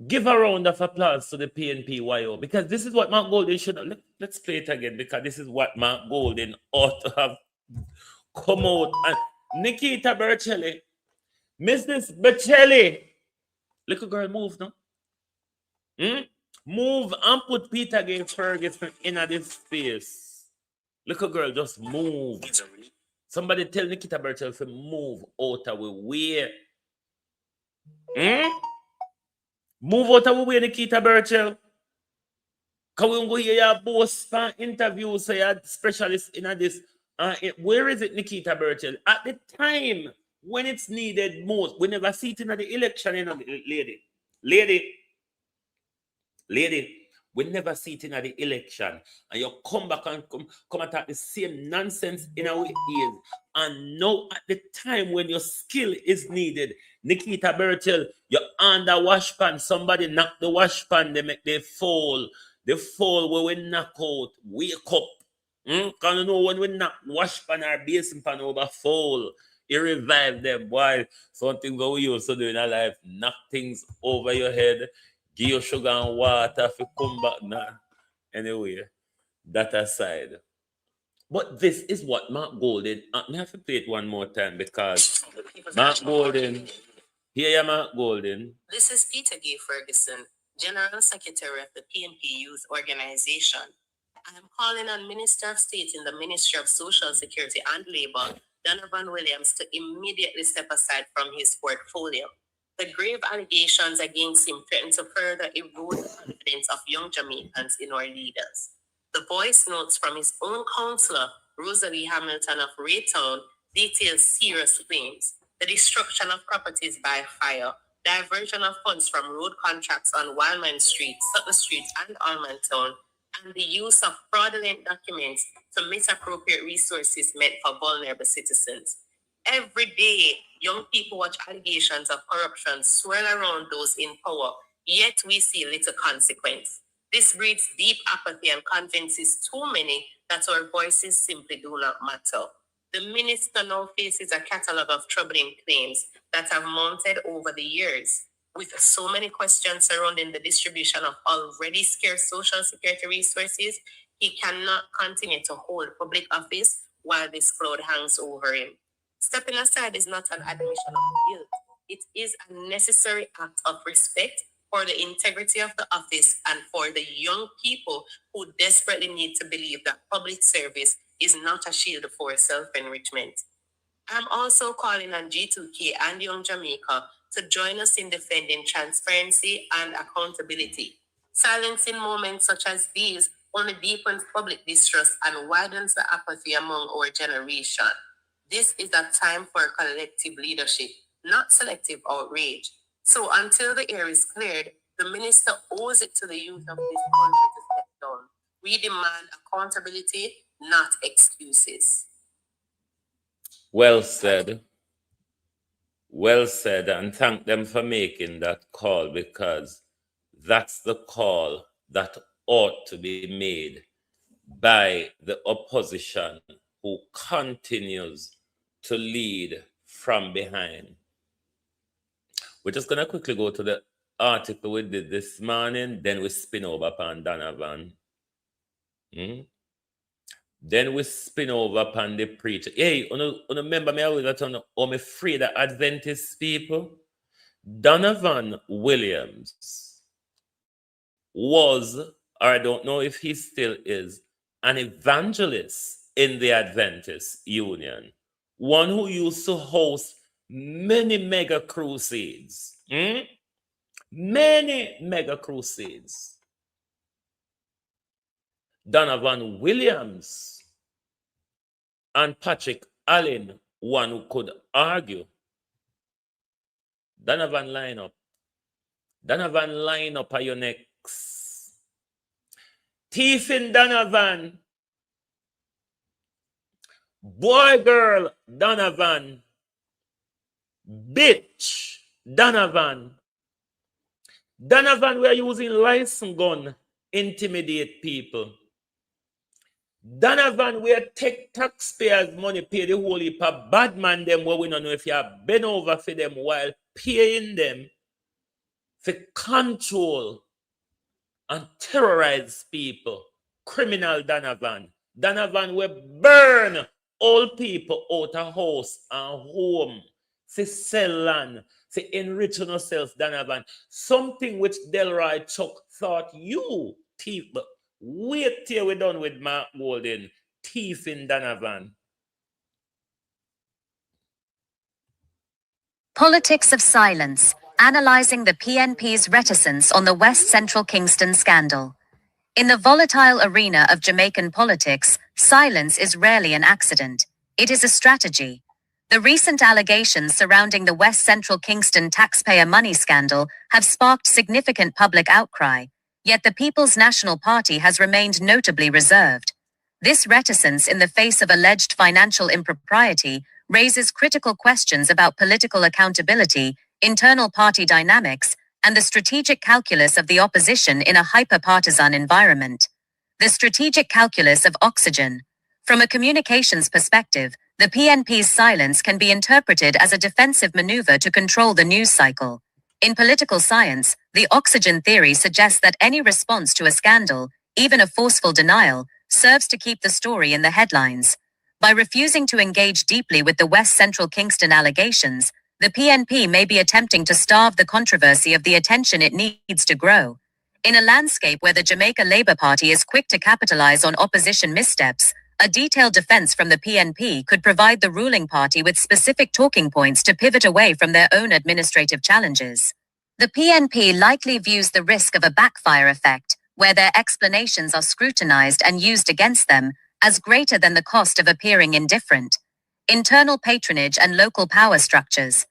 give a round of applause to the PNPYO? Because this is what Mark Golden should have. Let's play it again, because this is what Mark Golden ought to have come out. And Nikita Bercelli, Mrs. Bercelli, little girl, move now. Move and put Peter G. Ferguson in this space. Little girl, just move. Somebody tell Nikita Bercelli to move out of the way. Move out of the way, Nikita Bercelli. Can we go hear your boss interview, say you're specialist in this? Where is it, Nikita Bercelli? At the time when it's needed most, we never see it in the election, lady. We never see it in the election, and you come back and come attack the same nonsense in our ears. And now at the time when your skill is needed, Nikita Bercelli, you're under wash pan. Somebody knock the wash pan, they make they fall. The fall where we knock out, wake up. Because you know when we knock wash pan or basin pan over fall, it revive them. Why? Something that we used to do in our life, knock things over your head, give you sugar and water if you come back now. Anyway, that aside. But this is what Mark Golden, I have to play it one more time because Mark Golden, here you Mark Golden. This is Peter G. Ferguson, General Secretary of the PNP Youth Organization. I am calling on Minister of State in the Ministry of Social Security and Labour, Donovan Williams, to immediately step aside from his portfolio. The grave allegations against him threaten to further erode the confidence of young Jamaicans in our leaders. The voice notes from his own counsellor, Rosalie Hamilton of Raytown, detail serious claims: the destruction of properties by fire, diversion of funds from road contracts on Wildman Street, Sutton Street, and Allman Town, and the use of fraudulent documents to misappropriate resources meant for vulnerable citizens. Every day, young people watch allegations of corruption swirl around those in power, yet we see little consequence. This breeds deep apathy and convinces too many that our voices simply do not matter. The minister now faces a catalogue of troubling claims that have mounted over the years. With so many questions surrounding the distribution of already scarce social security resources, he cannot continue to hold public office while this cloud hangs over him. Stepping aside is not an admission of guilt. It is a necessary act of respect for the integrity of the office and for the young people who desperately need to believe that public service is not a shield for self-enrichment. I'm also calling on G2K and Young Jamaica to join us in defending transparency and accountability. Silence in moments such as these only deepens public distrust and widens the apathy among our generation. This is a time for collective leadership, not selective outrage. So until the air is cleared, the minister owes it to the youth of this country to step down. We demand accountability, not excuses. Well said. Well said, and thank them for making that call, because that's the call that ought to be made by the opposition who continues to lead from behind. We're just going to quickly go to the article we did this morning, then we spin over upon Donovan. Then we spin over upon the preacher. Hey, remember me always that I'm afraid of Adventist people. Donovan Williams was, or I don't know if he still is, an evangelist in the Adventist Union. One who used to host many mega crusades. Many mega crusades. Donovan Williams and Patrick Allen, one who could argue. Donovan, line up. Donovan, line up at your next. Thiefing Donovan. Boy, girl, Donovan. Bitch, Donovan. Donovan, we are using license gun, intimidate people. Donovan, we take taxpayers' money, pay the whole heap of bad man them where we don't know if you have been over for them while paying them for control and terrorize people. Criminal Donovan. Donovan will burn all people out of house and home for sell land, for enrich yourself, Donovan. Something which Delroy Chuck thought you thief, but wait till we're done with Mark Golden, thiefing Donovan. Politics of silence, analysing the PNP's reticence on the West Central Kingston scandal. In the volatile arena of Jamaican politics, silence is rarely an accident. It is a strategy. The recent allegations surrounding the West Central Kingston taxpayer money scandal have sparked significant public outcry, yet the People's National Party has remained notably reserved. This reticence in the face of alleged financial impropriety raises critical questions about political accountability, internal party dynamics, and the strategic calculus of the opposition in a hyper-partisan environment. The strategic calculus of oxygen. From a communications perspective, the PNP's silence can be interpreted as a defensive maneuver to control the news cycle. In political science, the oxygen theory suggests that any response to a scandal, even a forceful denial, serves to keep the story in the headlines. By refusing to engage deeply with the West Central Kingston allegations, the PNP may be attempting to starve the controversy of the attention it needs to grow. In a landscape where the Jamaica Labour Party is quick to capitalize on opposition missteps, A detailed defense from the PNP could provide the ruling party with specific talking points to pivot away from their own administrative challenges. The PNP likely views the risk of a backfire effect, where their explanations are scrutinized and used against them, as greater than the cost of appearing indifferent. Internal patronage and local power structures.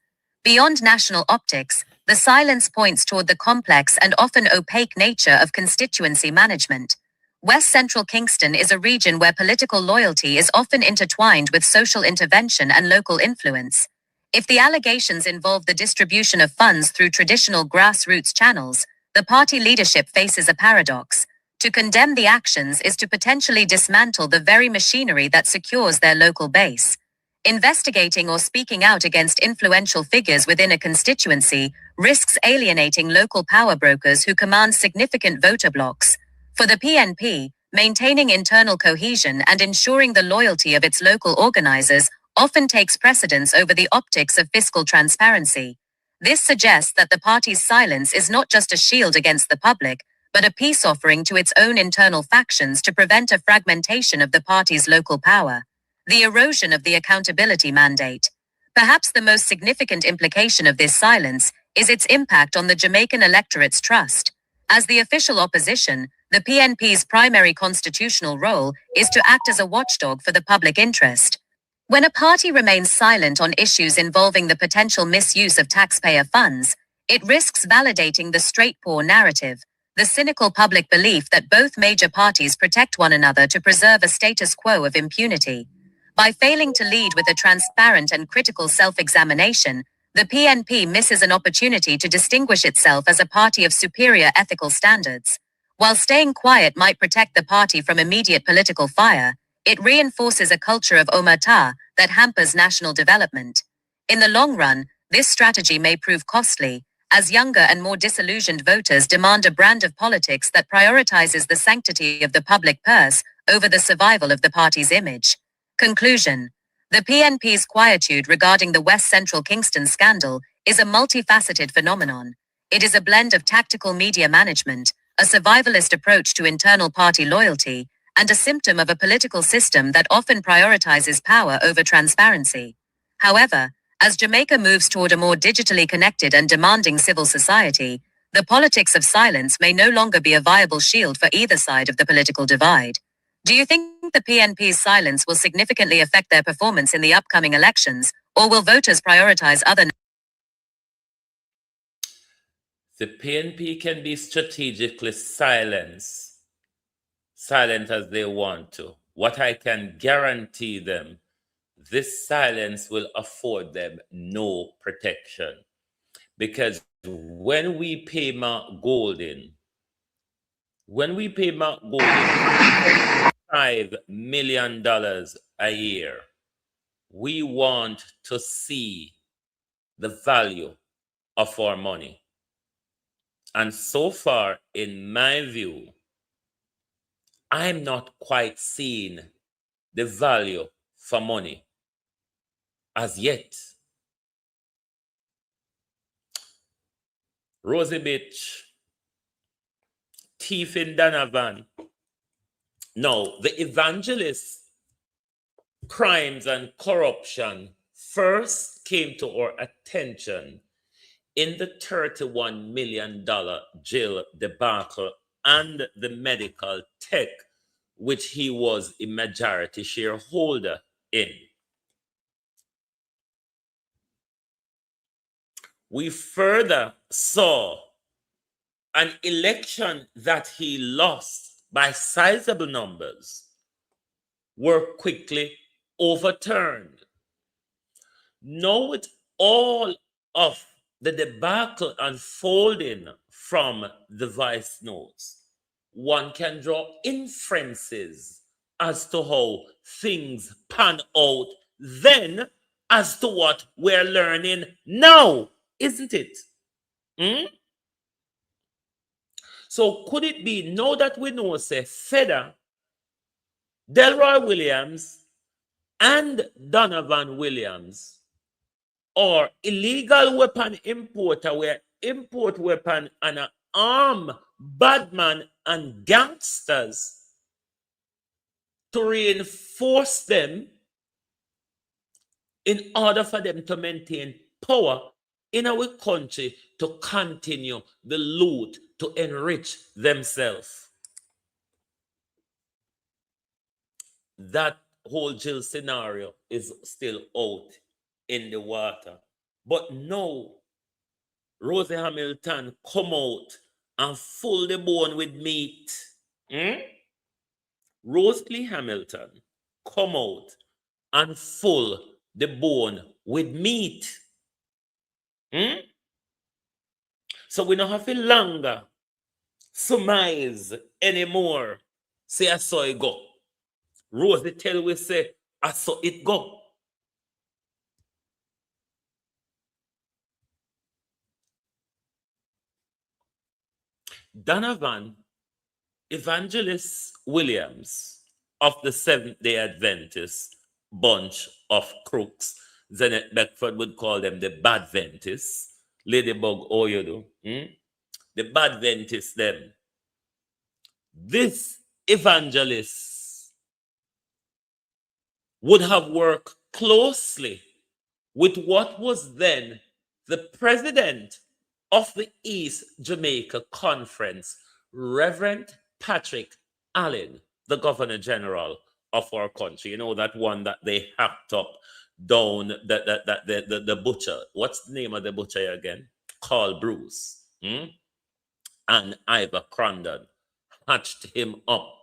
Beyond national optics, the silence points toward the complex and often opaque nature of constituency management. West Central Kingston is a region where political loyalty is often intertwined with social intervention and local influence. If the allegations involve the distribution of funds through traditional grassroots channels, the party leadership faces a paradox. To condemn the actions is to potentially dismantle the very machinery that secures their local base. Investigating or speaking out against influential figures within a constituency risks alienating local power brokers who command significant voter blocks. For the PNP, maintaining internal cohesion and ensuring the loyalty of its local organizers often takes precedence over the optics of fiscal transparency. This suggests that the party's silence is not just a shield against the public, but a peace offering to its own internal factions to prevent a fragmentation of the party's local power. The erosion of the accountability mandate. Perhaps the most significant implication of this silence is its impact on the Jamaican electorate's trust. As the official opposition, the PNP's primary constitutional role is to act as a watchdog for the public interest. When a party remains silent on issues involving the potential misuse of taxpayer funds, it risks validating the straight-poor narrative, the cynical public belief that both major parties protect one another to preserve a status quo of impunity. By failing to lead with a transparent and critical self-examination, the PNP misses an opportunity to distinguish itself as a party of superior ethical standards. While staying quiet might protect the party from immediate political fire, it reinforces a culture of omerta that hampers national development. In the long run, this strategy may prove costly, as younger and more disillusioned voters demand a brand of politics that prioritizes the sanctity of the public purse over the survival of the party's image. Conclusion. The PNP's quietude regarding the West Central Kingston scandal is a multifaceted phenomenon. It is a blend of tactical media management, a survivalist approach to internal party loyalty, and a symptom of a political system that often prioritizes power over transparency. However, as Jamaica moves toward a more digitally connected and demanding civil society, the politics of silence may no longer be a viable shield for either side of the political divide. Do you think the PNP's silence will significantly affect their performance in the upcoming elections, or will voters prioritize other? The PNP can be strategically silent as they want to. What I can guarantee them, this silence will afford them no protection. Because when we pay Mark Golding $5 million a year, we want to see the value of our money. And so far, in my view, I'm not quite seeing the value for money as yet. Rosie Bitch, thief in Donovan. No, the evangelist crimes and corruption first came to our attention in the $31 million jail debacle and the medical tech, which he was a majority shareholder in. We further saw an election that he lost by sizable numbers were quickly overturned. Now, with all of the debacle unfolding from the vice notes, one can draw inferences as to how things pan out then as to what we're learning now, isn't it? So could it be, now that we know, say, Feder, Delroy Williams, and Donovan Williams are illegal weapon importer, where import weapon and arm badman and gangsters to reinforce them in order for them to maintain power in our country to continue the loot, to enrich themselves. That whole Jill scenario is still out in the water. But now, Rosie Hamilton come out and full the bone with meat. Rosalie Hamilton come out and full the bone with meat. So we don't have to longer surmise anymore. Say, I saw it go. Rosie tell we say, I saw it go. Donovan Evangelist Williams of the Seventh-day Adventist bunch of crooks. Zenet Beckford would call them the bad Ventists. Ladybug, oh you do. The bad Ventists, them. This evangelist would have worked closely with what was then the president of the East Jamaica Conference, Reverend Patrick Allen, the Governor General of our country. You know, that one that they hacked up down the butcher. What's the name of the butcher again? Carl Bruce. And Ivor Crandon hatched him up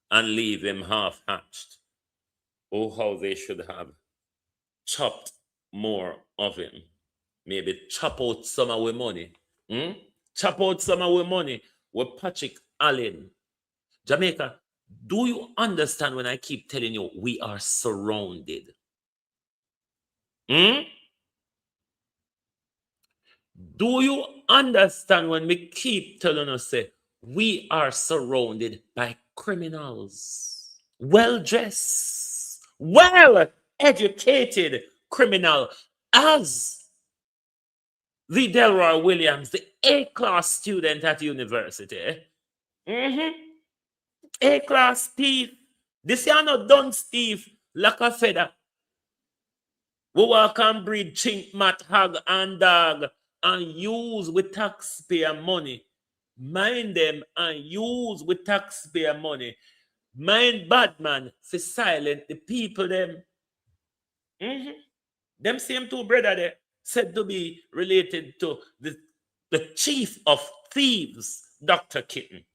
and leave him half hatched. Oh, how they should have chopped more of him. Maybe chop out some of our money. Chop out some of our money with Patrick Allen. Jamaica, do you understand when I keep telling you we are surrounded? Do you understand when we keep telling us say we are surrounded by criminals? Well-dressed, well-educated criminal as the Delroy Williams, the A-class student at university. A-class thief. This is not done thief like a feather. We walk and breed chink, mat, hog, and dog and use with taxpayer money. Mind them and use with taxpayer money. Mind bad man for silent the people them. Them same two brother there said to be related to the chief of thieves, Dr. Kitten.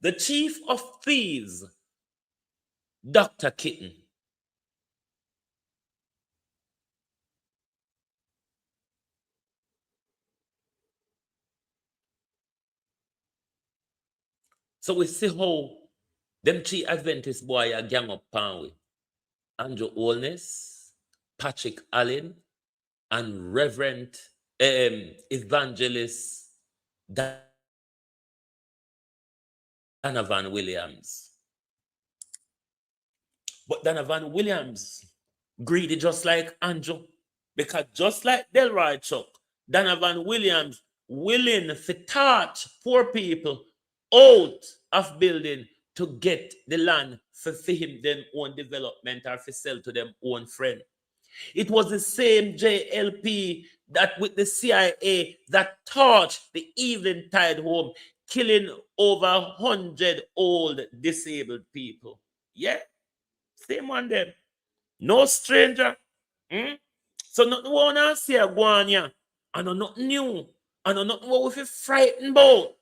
The chief of thieves, Dr. Kitten. So we see how them three Adventist boy are gang up pan with Andrew Holness, Patrick Allen, and Reverend Evangelist Donovan Williams. But Donovan Williams, greedy just like Andrew, because just like Delroy Chuck, Donovan Williams willing to touch poor people out of building to get the land for him them own development or for sell to them own friend. It was the same JLP that with the CIA that torched the Evening Tide home, killing over 100 old disabled people. Yeah, same one them. No stranger. So nothing we wanna see a go on here. I know nothing new. I know nothing what we feel frightened about.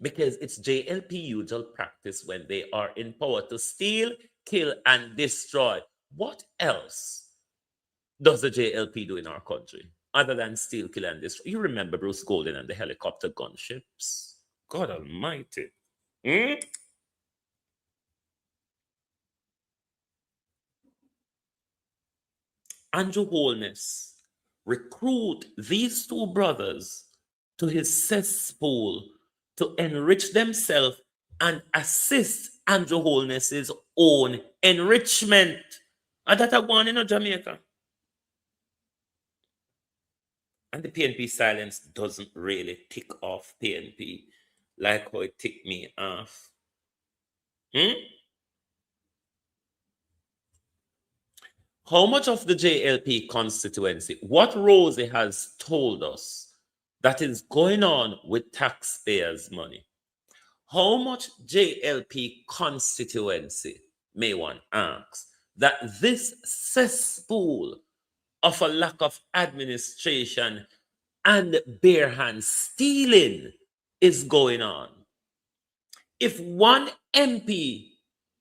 Because it's JLP usual practice when they are in power to steal, kill, and destroy. What else does the JLP do in our country other than steal, kill, and destroy? You remember Bruce Golden and the helicopter gunships? God almighty. Andrew Holness recruit these two brothers to his cesspool to enrich themselves and assist Andrew Holness's own enrichment. And that are going in Jamaica. And the PNP silence doesn't really tick off PNP like how it ticked me off. How much of the JLP constituency, what Rosie has told us that is going on with taxpayers' money? How much JLP constituency, may one ask, that this cesspool of a lack of administration and bare hand stealing is going on? If one MP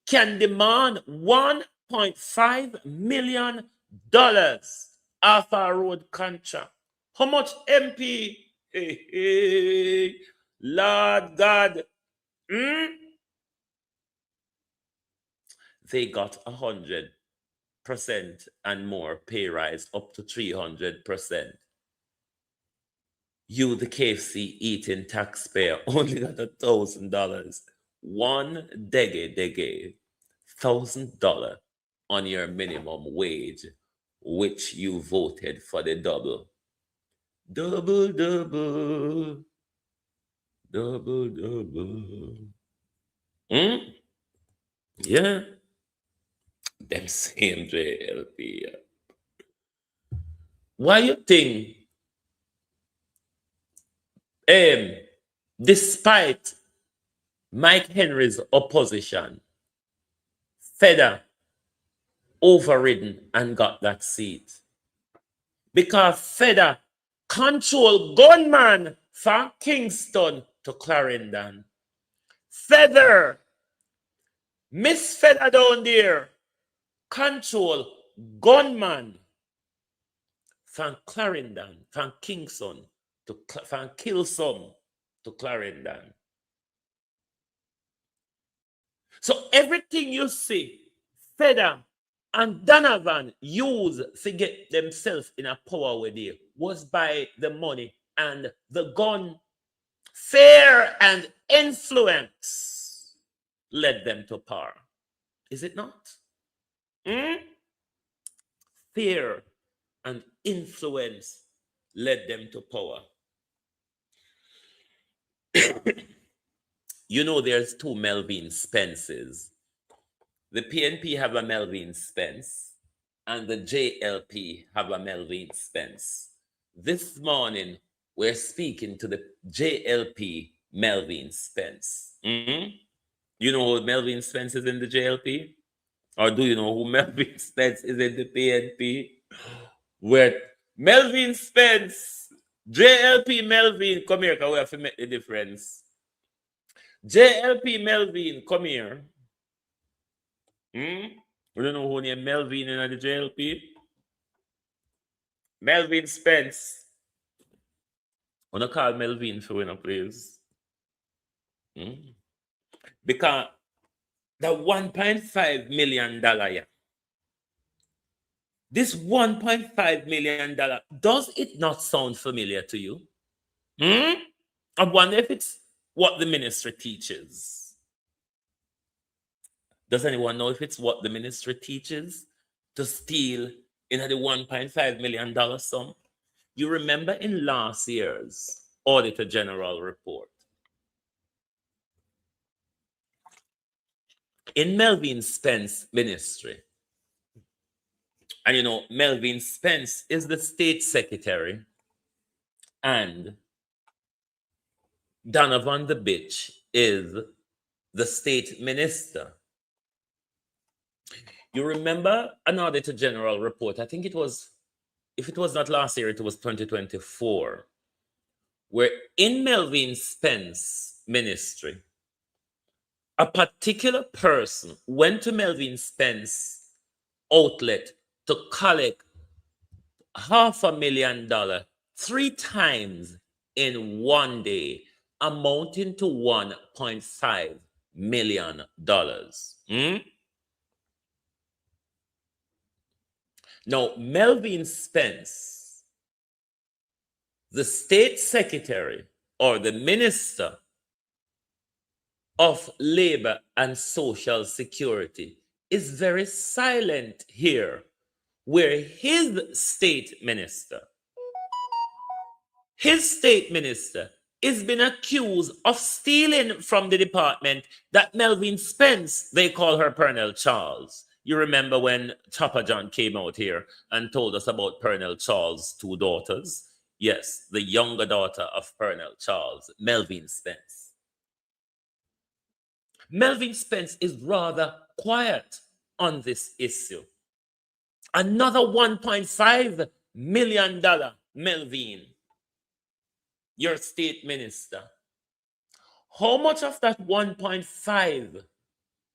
can demand $1.5 million off a road contract, how much MP? Hey, Lord God. They got 100% and more pay rise, up to 300%. You, the KFC eating taxpayer, only got $1,000. One dege $1,000 on your minimum wage, which you voted for the double. Double. Yeah. Them same JLP. Why you think, despite Mike Henry's opposition, Feder overridden and got that seat? Because Feder control gunman from Kingston to Clarendon. Feder, Miss Feder down there, control gunman from Clarendon, from Kingston from Kilsum to Clarendon. So everything you see, Feder and Donovan use to get themselves in a power with you was by the money and the gun. Fear and influence led them to power. Is it not? Fear and influence led them to power. You know, there's two Melvin Spences. The PNP have a Melvin Spence, and the JLP have a Melvin Spence. This morning, we're speaking to the JLP Melvin Spence. You know who Melvin Spence is in the JLP? Or do you know who Melvin Spence is in the PNP? Where Melvin Spence, JLP Melvin, come here, because we have to make the difference. JLP Melvin, come here. We don't know who named Melvin in the JLP. Melvin Spence. I want to call Melvin for winner, please. Because the $1.5 million, yeah. This $1.5 million, does it not sound familiar to you? I wonder if it's what the ministry teaches. Does anyone know if it's what the ministry teaches to steal in the $1.5 million sum? You remember in last year's Auditor General report, in Melvin Spence ministry, and you know, Melvin Spence is the state secretary and Donovan the Bitch is the state minister. You remember an Auditor General report, I think it was, if it was not last year, it was 2024, where in Melvin Spence ministry, a particular person went to Melvin Spence outlet to collect $500,000 3 times in one day, amounting to $1.5 million. Now, Melvin Spence, the state secretary or the minister of Labor and Social Security, is very silent here, where his state minister is been accused of stealing from the department that Melvin Spence, they call her Pernell Charles. You remember when Chopper John came out here and told us about Pernell Charles' two daughters? Yes, the younger daughter of Pernell Charles, Melvin Spence. Melvin Spence is rather quiet on this issue. Another $1.5 million, Melvin, your state minister. How much of that 1.5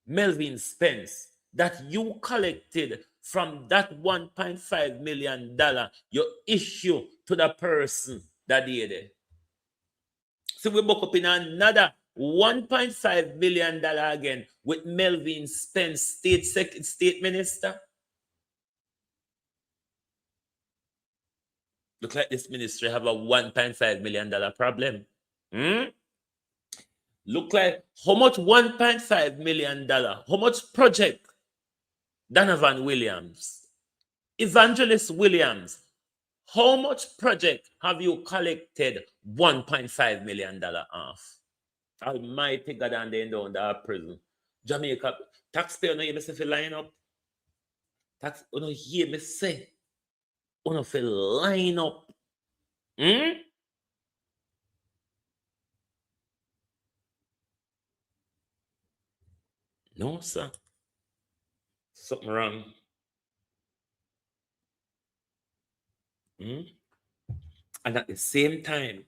Melvin Spence that you collected from that $1.5 million you issue to the person that did it? So we book up in another $1.5 million again with Melvin Spence, state minister. Look like this ministry have a $1.5 million problem. Look like how much $1.5 million, how much project Donovan Williams, Evangelist Williams, how much project have you collected $1.5 million off? Almighty God, and they down that prison. Jamaica, taxpayer, no hear me say if you line up. Tax, you no hear me say, you no feel line up. No, sir. Something wrong. And at the same time,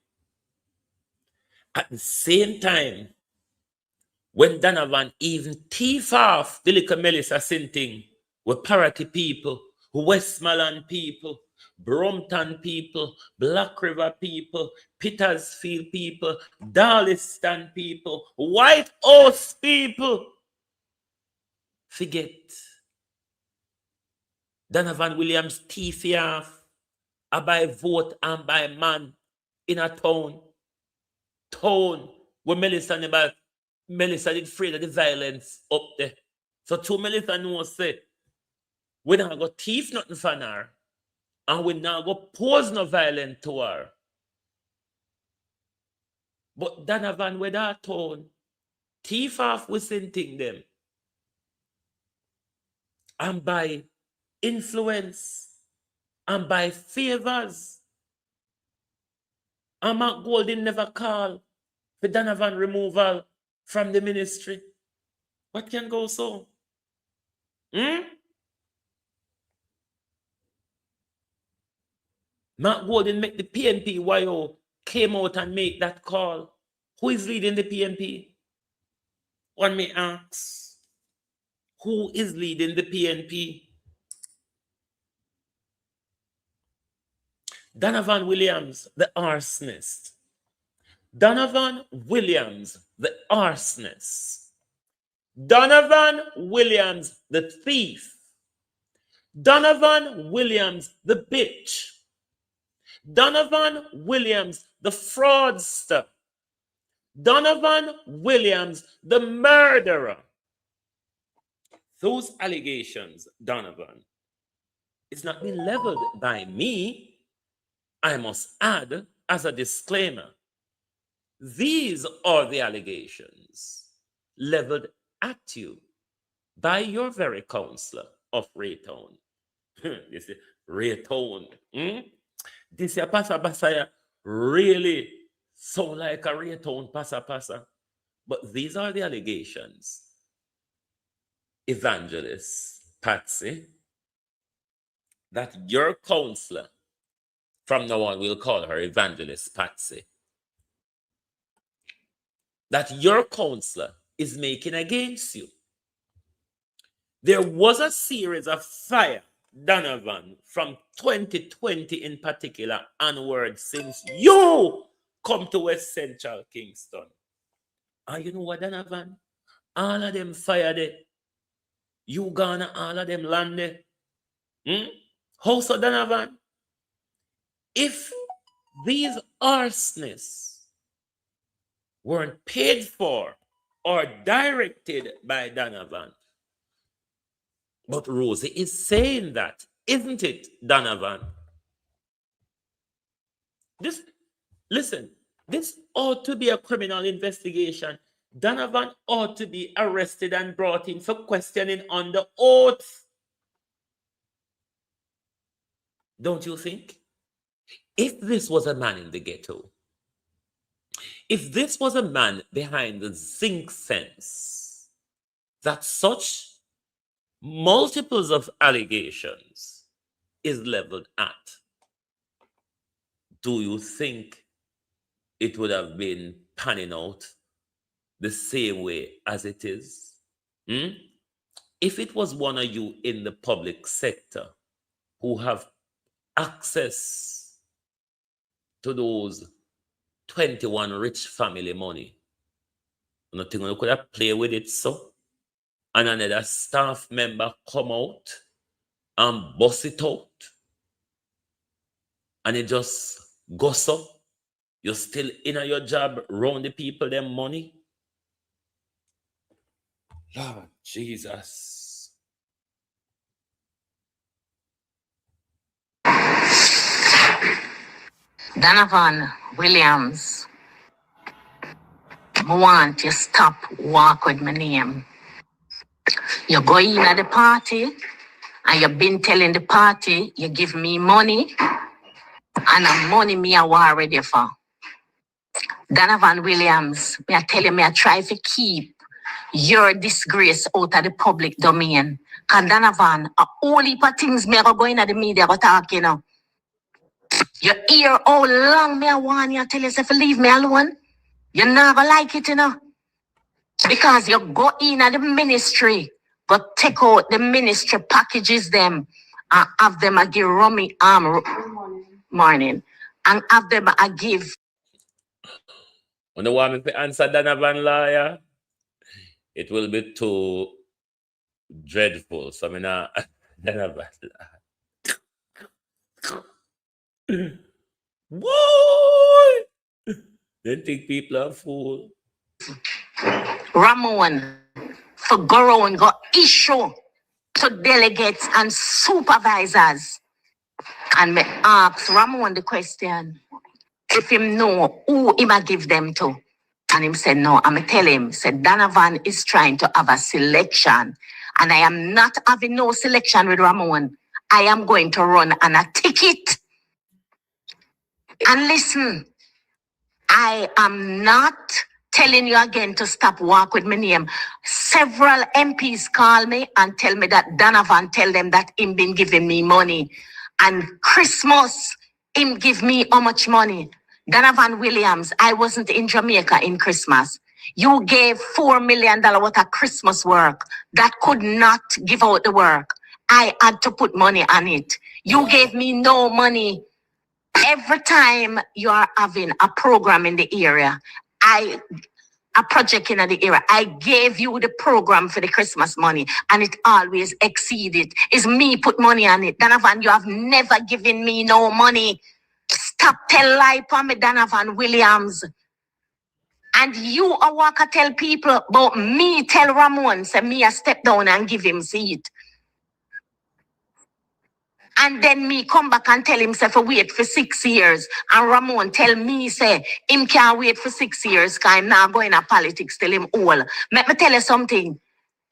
when Donovan even thief off the little Melissa Sinting with Parity people, Westmoreland people, Brompton people, Black River people, Petersfield people, Darliston people, White House people, forget Donovan Williams thief off by vote and by man in a town where Melissa did afraid of the violence up there. So two Melissa knows say we not go thief nothing from her and we not go pose no violence to her. But Donovan with that tone, thief off we sending them. And by influence and by favors. And Mark Golding never call for Donovan removal from the ministry. What can go so? Mark Golding make the PNP YO came out and make that call. Who is leading the PNP? One may ask. Who is leading the PNP? Donovan Williams, the arsonist. Donovan Williams, the arsonist. Donovan Williams, the thief. Donovan Williams, the bitch. Donovan Williams, the fraudster. Donovan Williams, the murderer. Those allegations, Donovan, it's not been leveled by me. I must add as a disclaimer, these are the allegations leveled at you by your very counselor of Raytown. You see, Raytown. This here pasa really sound like a Raytown pasa. But these are the allegations. Evangelist Patsy, that your counselor, from now on we'll call her Evangelist Patsy, that your counselor is making against you. There was a series of fire, Donovan, from 2020 in particular onward since you come to West Central Kingston. And you know what, Donovan? All of them fire there. You gonna all of them land there. How so, Donovan? If these arsonists weren't paid for or directed by Donovan, but Rosie is saying that, isn't it, Donovan? Listen, This ought to be a criminal investigation. Donovan ought to be arrested and brought in for questioning under oath. Don't you think? If this was a man in the ghetto, if this was a man behind the zinc fence, that such multiples of allegations is leveled at, do you think it would have been panning out the same way as it is? If it was one of you in the public sector who have access to those 21 rich family money, nothing you could have played with it, so, and another staff member come out and bust it out, and it just goes up. You're still in your job, round the people them money. Lord Jesus. Donovan Williams, I want you stop walk with my name. You go in at the party and you've been telling the party you give me money and the money me I war ready for. Donovan Williams, me I tell you, me I try to keep your disgrace out of the public domain. Cause Donovan, a whole heap of things me I go in at the media go talk, you know. You hear how long me I want you tell yourself to leave me alone. You're not gonna like it, you know. Because you go in at the ministry, go take out the ministry packages them and have them a give rummy morning and have them a give. When the want me to answer Donovan lawyer, it will be too dreadful. So I mean, Donovan. Boy! They think people are fool. Ramon, for go around, go issue to delegates and supervisors. And me ask Ramon the question, if him know who him a give them to. And him said, no, I'm tell him, said Donovan is trying to have a selection. And I am not having no selection with Ramon. I am going to run on a ticket. And listen, I am not telling you again to stop walk with my name. Several MPs call me and tell me that Donovan tell them that him been giving me money. And Christmas, him give me how much money? Donovan Williams, I wasn't in Jamaica in Christmas. You gave $4 million worth of Christmas work that could not give out the work. I had to put money on it. You gave me no money. Every time you are having a program in the area, a project in the area, I gave you the program for the Christmas money and it always exceeded. It's me put money on it. Donovan, you have never given me no money. Stop tell lie for me, Donovan Williams. And you a walk tell people about me tell Ramon, say me a step down and give him seat. And then me come back and tell him, say, for wait for 6 years. And Ramon tell me, say, him can't wait for 6 years because I'm not going to politics till him old. Let me tell you something.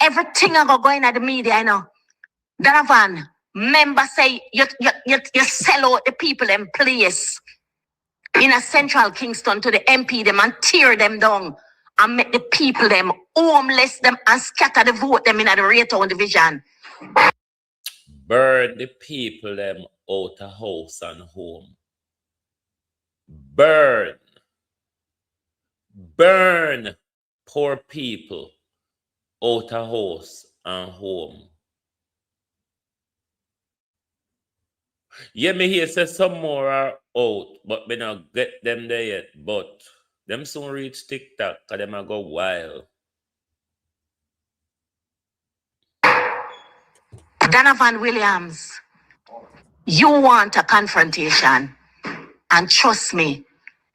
Everything I go in at the media, you know. Donovan, member say, you sell out the people in place in a Central Kingston to the MP them and tear them down and make the people them homeless them and scatter the vote them in the Raytown division. Burn the people them out of house and home. Burn. Burn poor people out of house and home. Yeah, me here say some more are out, but me not get them there yet. But them soon reach TikTok because them a go wild. Donovan Williams, you want a confrontation. And trust me,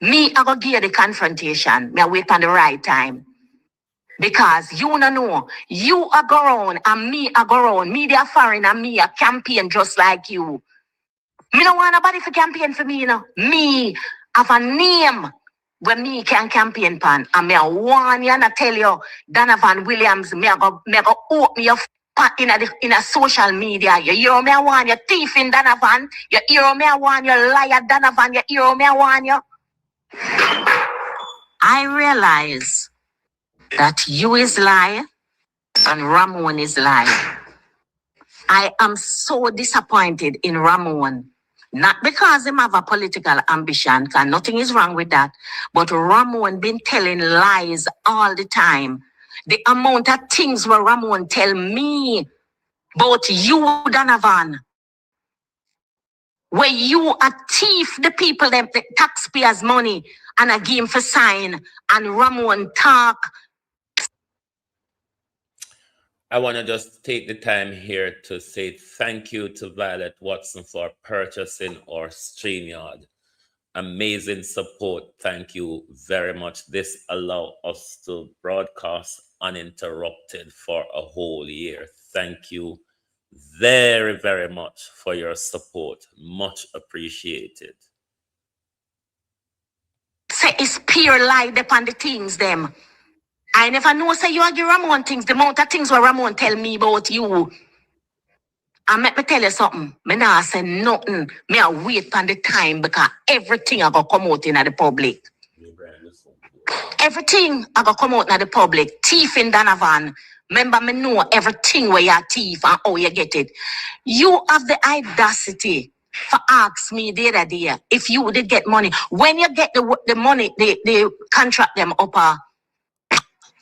I go give you the confrontation. Me I wait on the right time. Because you don't know, you are go around and me I go around. Me they are foreign and me a campaign just like you. Me don't want nobody for campaign for me, you know. Me have a name. when me can campaign pan, and me a warn you and I tell you, Donovan Williams, me a go open your in a social media. You hear me a warn you, thief in Donovan. You hear me a warn you, liar Donovan. You hear me a warn you. I realize that you is lie and Ramon is lie. I am so disappointed in Ramon. Not because him have a political ambition, because nothing is wrong with that. But Ramon been telling lies all the time. The amount of things where Ramon tell me about you, Donovan, where you a thief the people, them the taxpayers' money, and a game for sign, and Ramon talk. I want to just take the time here to say thank you to Violet Watson for purchasing our StreamYard. Amazing support. Thank you very much. This allows us to broadcast uninterrupted for a whole year. Thank you very, very much for your support. Much appreciated. Say it's pure lie upon the things them. I never know say you argue Ramon things, the amount of things where Ramon tell me about you. And let me tell you something. Me nah say nothing. Me a wait on the time because everything I go come out in the public. Everything I go come out in the public. Thief in Donovan. Remember me know everything where you thief and how you get it. You have the audacity for ask me the other day if you did get money. When you get the money, they contract them up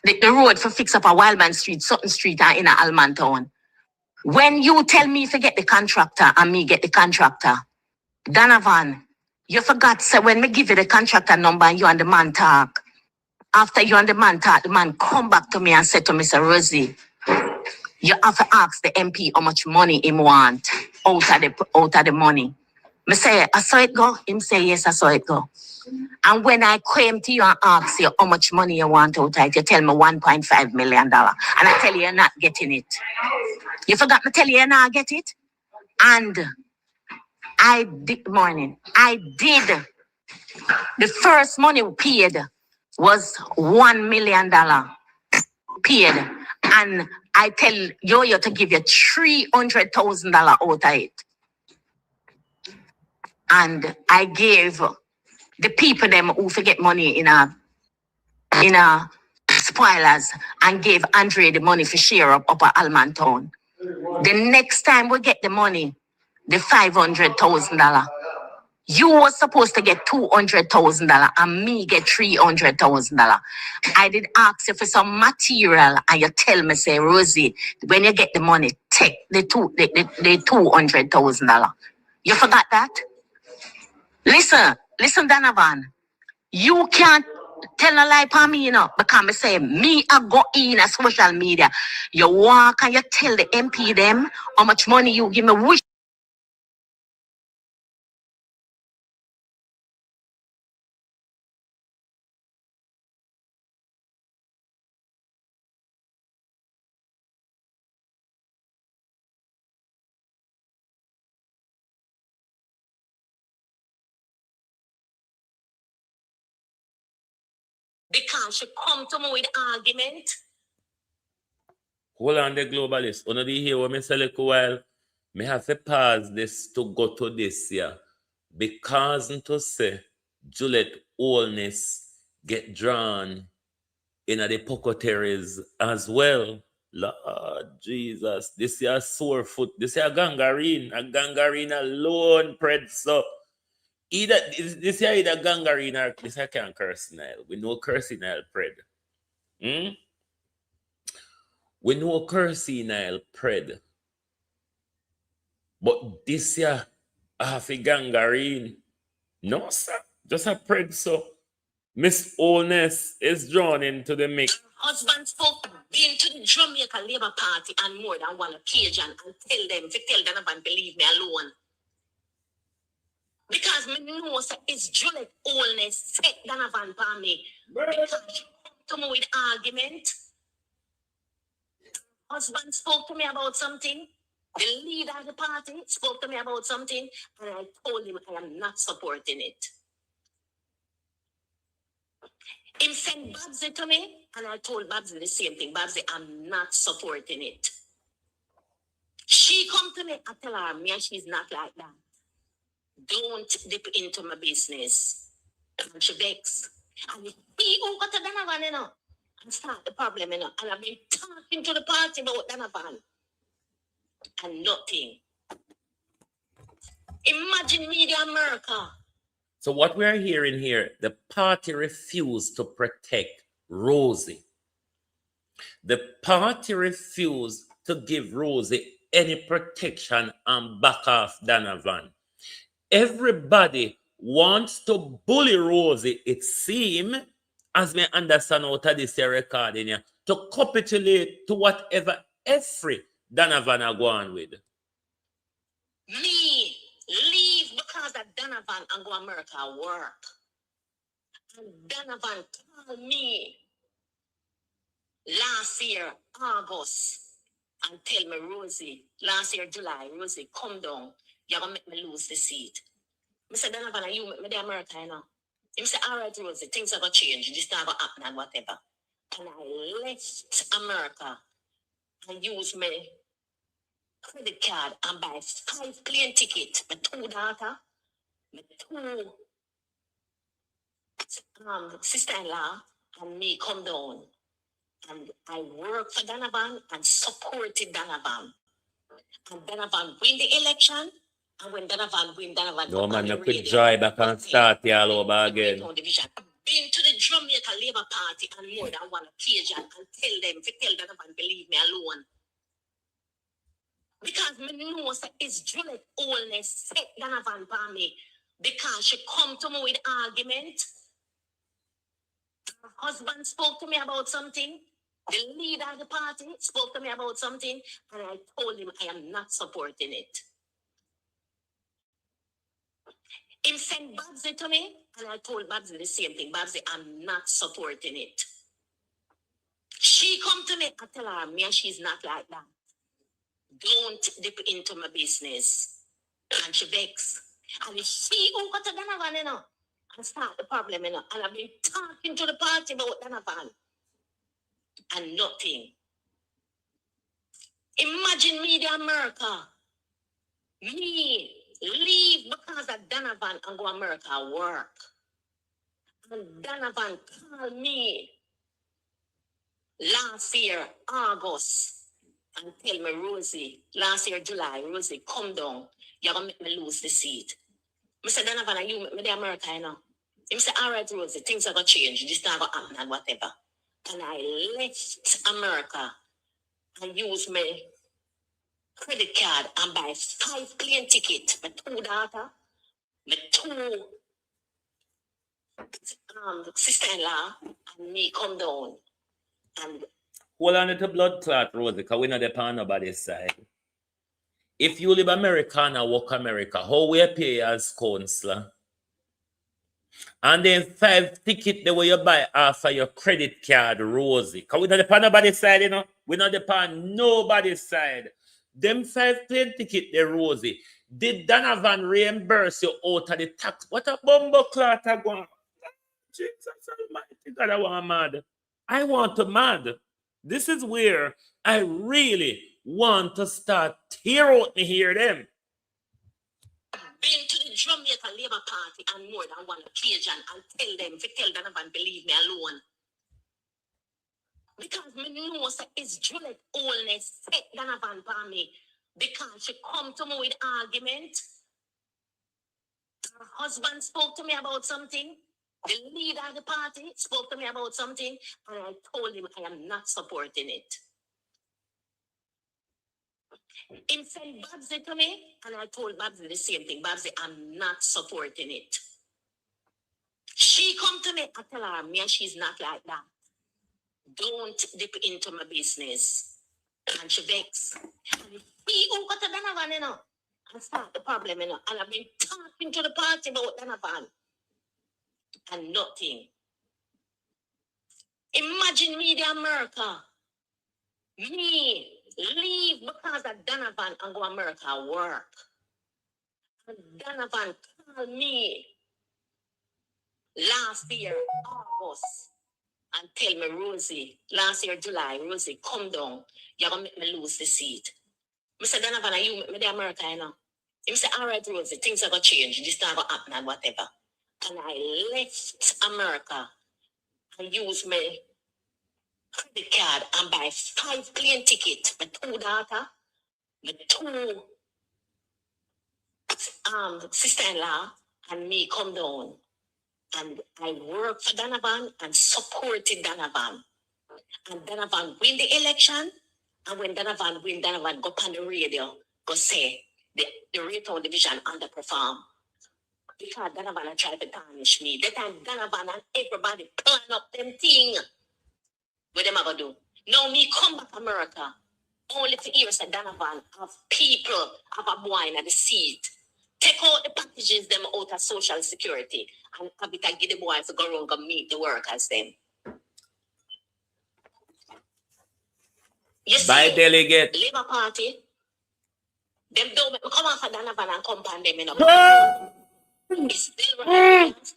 the road for fix up a Wildman Street, Sutton Street, and in a Alman Town. When you tell me to get the contractor and me get the contractor, Donovan, you forgot, so when me give you the contractor number and you and the man talk, after you and the man talk, the man come back to me and say to me, Sir Rosie, you have to ask the MP how much money he want out of the money. Me say, I saw it go. Him say, yes, I saw it go. And when I came to you and asked you how much money you want out of it, you tell me $1.5 million. And I tell you, you're not getting it. You forgot me tell you, you're not get it? And I did, the first money paid was $1 million paid. And I tell you to give you $300,000 out of it. And I gave the people them who forget money in a spoilers and gave Andre the money for share up at Alman Town. The next time we get the money, the $500,000, you were supposed to get $200,000 and me get $300,000. I did ask you for some material and you tell me, say, Rosie, when you get the money, take the $200,000. You forgot that? Listen, Donovan. You can't tell a lie for me, you know, because I say, me, I go in a social media. You walk and you tell the MP them how much money you give me, which because she come to me with argument. Hold on, the globalist. One of the here when me say like while me have to pause this to go to this here. Because to say Juliet Oldness get drawn in the pocoteries as well. Lord Jesus. This is a sore foot. This is a gangrene. A gangrene alone, pred so. Either this is either gangrene or this I can't curse Nile. We know cursing Nile pred. We know cursing Nile pred. But this year, half a gangrene. No, sir. Just a pred so. Miss Oldness is drawn into the mix. Husband spoke being to the Jamaica Labour Party on more than one occasion and tell them Donovan believe me alone. Because me know say it's Juliet Oldness set Donovan for me. Because she come to me with argument. Husband spoke to me about something. The leader of the party spoke to me about something, and I told him I am not supporting it. Him sent Babsy to me, and I told Babsy the same thing. Babsy, I'm not supporting it. She come to me, I tell her, me and she's not like that. Don't dip into my business. And she vex. And he who got to Donovan, you know, and start the problem, you know. And I've been talking to the party about Donovan. And nothing. Imagine Media America. So what we are hearing here, the party refused to protect Rosie. The party refused to give Rosie any protection and back off Donovan. Everybody wants to bully Rosie, it seems, as we understand out of this recording here, to capitulate to whatever every Donovan are going with. Me leave because of Donovan and go America work. And Donovan called me last year, August, and tell me, Rosie, last year, July, Rosie, come down. You're going to make me lose the seat. I said, Donovan, you make me the America, you know. He said, all right, Rosie, things are going to change. This not going to happen and whatever. And I left America and used my credit card and buy 5 plane tickets. My 2 daughters, my 2 sister-in-law, and me come down. And I worked for Donovan and supported Donovan. And Donovan win the election. And when Donovan win, Donovan... No, man, you could drive back and start here all over again. I've been to the Jamaica Labour Party and more than one occasion and tell them, to tell Donovan, believe me alone. Because me know it's Juliet oldness set Donovan by me. Because she come to me with argument. Her husband spoke to me about something. The leader of the party spoke to me about something. And I told him I am not supporting it. He sent Babsy to me. And I told Babsy the same thing. Babsy, I'm not supporting it. She come to me. I tell her, me and she's not like that. Don't dip into my business. And she vex. And she who got to Donovan, you know, and start the problem, you know. And I've been talking to the party about Donovan. And nothing. Imagine Media America. Me leave because of Donovan and go America work. And Donovan called me last year, August. And tell me, Rosie, last year, July, Rosie, come down. You're going to make me lose the seat. I said, Donovan, you make me the America, you know. He said, all right, Rosie, things are going to change. This not going to happen and whatever. And I left America and used my credit card and buy 5 plane tickets. My 2 daughters, my 2 sister-in-law, and me come down. And hold on to blood clot, Rosie, because we not depend on nobody's side. If you live America and work America, how we pay as counselor? And then 5 tickets the way you buy after your credit card, Rosie. Because we not depend on nobody's side, you know. We not depend on nobody's side. Them 5 plane tickets, the Rosie. Did Donovan reimburse you out of the tax? What a bumbo clot I go. Jesus Almighty, God, I want mad. I want to mad. This is where I really want to start tear out me hear them. Been to the Jamaica Labour Party and more than one occasion and tell them, to tell Donovan, believe me alone. Because me know it's Juliet oldness set Donovan by me. Because she come to me with argument. Her husband spoke to me about something. The leader of the party spoke to me about something. And I told him I am not supporting it. He sent Babsy to me, and I told Babsy the same thing. Babsy, I'm not supporting it. She come to me, I tell her, me and she's not like that. Don't dip into my business. And she vex. And he who got to Donovan, you know, and start the problem, you know. And I've been talking to the party about Donovan. And nothing. Imagine Media America. Me leave because of Donovan and go America work. And Donovan called me last year, August, and tell me, Rosie, last year, July, Rosie, come down. You're going to make me lose the seat. I said, Donovan, you make me the America, you know. He said, all right, Rosie, things are going to change. This not going to happen and whatever. And I left America and used my credit card and buy 5 plane tickets. My 2 daughters, my 2 sister-in-law, and me come down. And I worked for Donovan and supported Donovan. And Donovan win the election. And when Donovan win, Donovan go on the radio, go say, the Raytown division underperform. Because Donovan tried to tarnish me. That time Donovan and everybody plan up them thing. What them going to do? Now me come back to America. Only to hear say Donovan have people have a boy in the seat. Take out the packages them out of Social Security and have it and give the boy to go around and meet the workers them. You By see, delegate. Labour Party, them don't make me come off of Donovan and come on them in a it's Donovan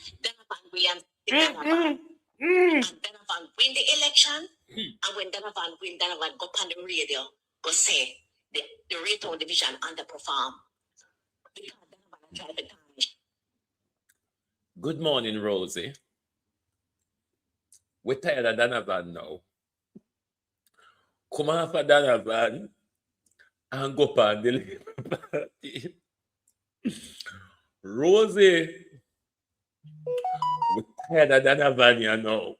Williams, Donovan. And Donovan win the election. And when Donovan win, Donovan go on the radio, go say the Raytown division underperform. Because Donovan tried to tarnish. Good morning, Rosie. We're tired of Donovan now. Come on for Donovan and go on the Labour Party. Rosie, we're tired of Donovan, you know.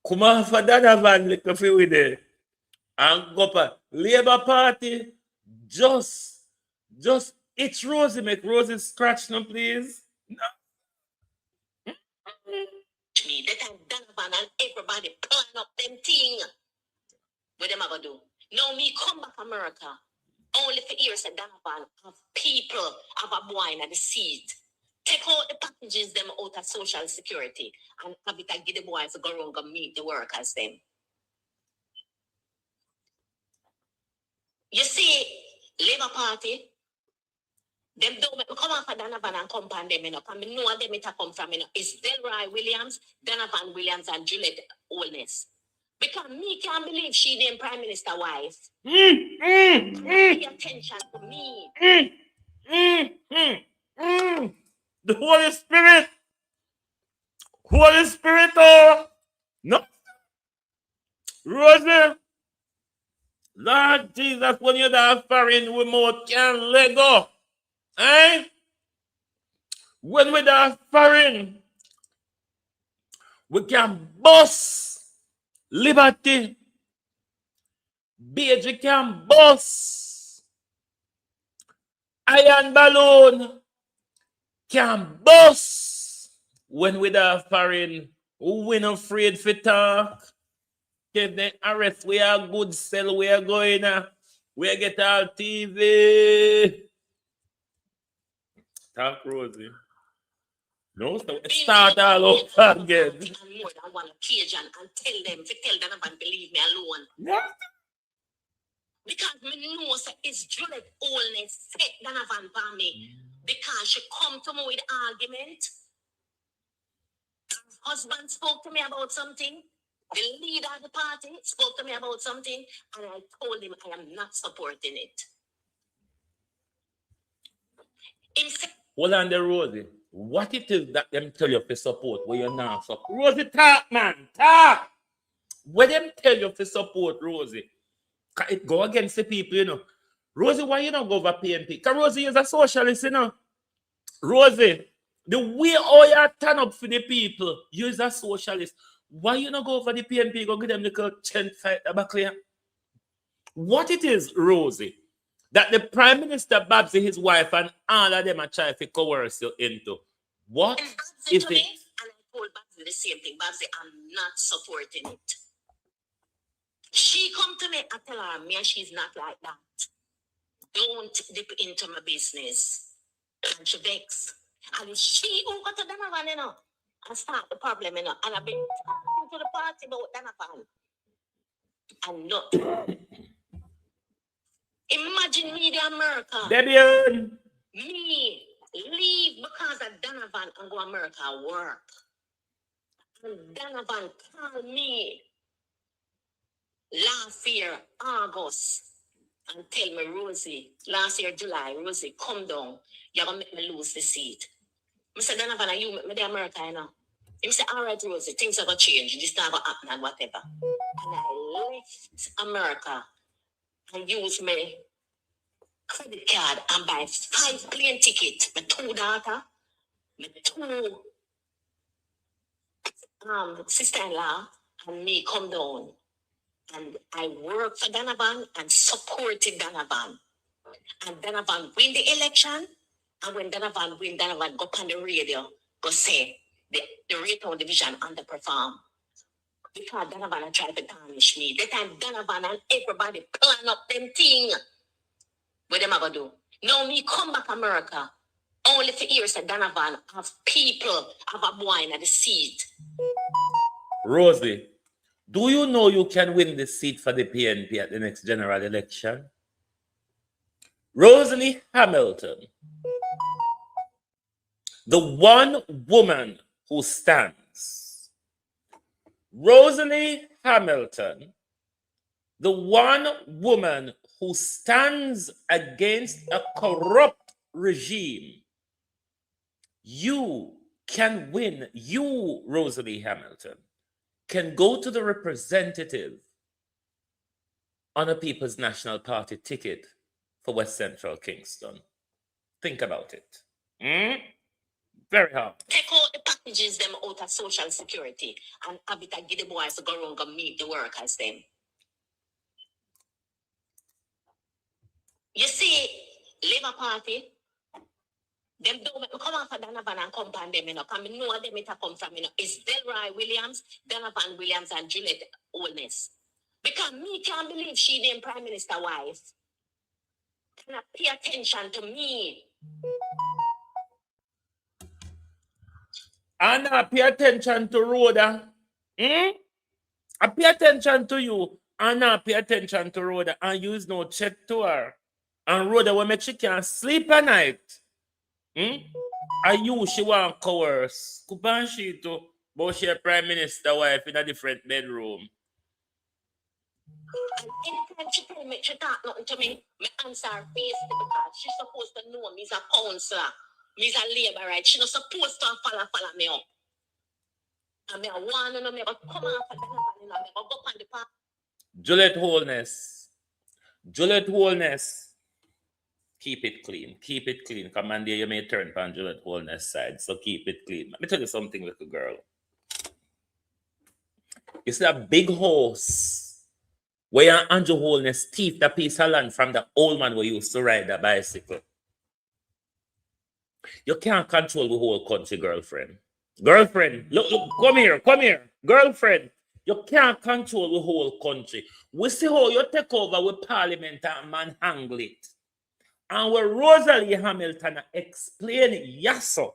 Come on for Donovan, little feel with it. And go on Labour Party. Just it's Rosie, make Rosie scratch now, please. No. Me, that time Donovan and everybody plan up them thing. What them going to do? Now me come back America. Only for years that Donovan have people have a boy in the seat. Take out the packages them out of Social Security and have it and give the boys to go around and meet the workers them. You see, Labour Party, them don't make me come off of Donovan and come on them enough. And I know them it come from enough. It's Delroy Williams, Donovan Williams, and Juliet Holness. Because me can't believe she named Prime Minister wife. Pay attention to me. The Holy Spirit. Holy Spirit, oh. No. Rosie. Lord Jesus, when you're that foreign remote can't let go. Eh? When we're that foreign, we can bust liberty. BG can bust. Iron balloon can bust. When we're that foreign, we're not afraid for talk. If they arrest, we are good sell, we are going, we get our TV. Talk, Rosie. No, so start all over again. More than one occasion and tell them, to tell Donovan, believe me alone. Yeah. Because me know say it's Juliet Holness set Donovan for me. Because she come to me with argument. Her husband spoke to me about something. The leader of the party spoke to me about something, and I told him I am not supporting it. Hold on there, Rosie. What it is that them tell you to support where you're not support? Rosie, talk, man. Talk. What them tell you to support, Rosie? It go against the people, you know. Rosie, why you don't go over PNP? Because Rosie is a socialist, you know. Rosie, the way how you turn up for the people, you is a socialist. Why you not go for the PNP? Go give them the chant fight back here. What it is, Rosie, that the Prime Minister Babsy, his wife, and all of them are trying to coerce you into. What is it? And I told Babsy the same thing. Babsy, I'm not supporting it. She come to me and tell her, me and she's not like that. Don't dip into my business. And she vex. And it's she who got to Donovan, you know, and start the problem, you know. And I've been talking to the party about Donovan. And not. Imagine me, the America. Debian. Me, leave because of Donovan and go America work. And Donovan called me last year, August, and tell me, Rosie, last year, July, Rosie, come down. You're going to make me lose the seat. I said, Donovan, you make me the America, you know. He said, all right, Rosie, things are going to change. This not going to happen and whatever. And I left America and used my credit card and buy 5 plane tickets. My 2 daughters, my 2 sister-in-law, and me come down. And I worked for Donovan and supported Donovan. And Donovan win the election. And when Donovan win, Donovan go on the radio, go say the Raytown division underperform. Because Donovan tried to tarnish me. That time Donovan and everybody plan up them thing. What them I gonna do? Now me come back America. Only for years that Donovan have people have a boy in the seat. Rosie, do you know you can win the seat for the PNP at the next general election? Rosalie Hamilton, the one woman who stands. Rosalie Hamilton, the one woman who stands against a corrupt regime. You can win. You, Rosalie Hamilton, can go to the representative on a People's National Party ticket for West Central Kingston. Think about it. Very hard. Take out the packages them out of Social Security and have it and give the boys to go around and meet the workers them. You see, Labour Party, them don't come off of Donovan and come on them, you know, because I know them it come from, you know, it's Delroy Williams, Donovan Williams, and Juliet Holness. Because me can't believe she named Prime Minister wife. Can I pay attention to me? And I pay attention to Rhoda. I pay attention to you. And I pay attention to Rhoda. And use no check to her. And Rhoda will make she can't sleep at night. And you, she want coerce. Kuban she to, but she a Prime Minister wife in a different bedroom. And anytime she tell me, she talk nothing to me, my answer her face because she's supposed to know me as a counselor, me as a labourite. She's not supposed to follow me up. And me I want to know me, but come on for Donovan, me go up on the park. Juliet Holness. Keep it clean. Keep it clean. Commander, you may turn on Juliet Holness side, so keep it clean. Let me tell you something, little girl. You see that big horse where Andrew Holness thief the piece of land from the old man who used to ride a bicycle. You can't control the whole country, girlfriend. Girlfriend, look, come here. Girlfriend, you can't control the whole country. We see how you take over with Parliament and manhandle it. And what Rosalie Hamilton explained, yes, sir,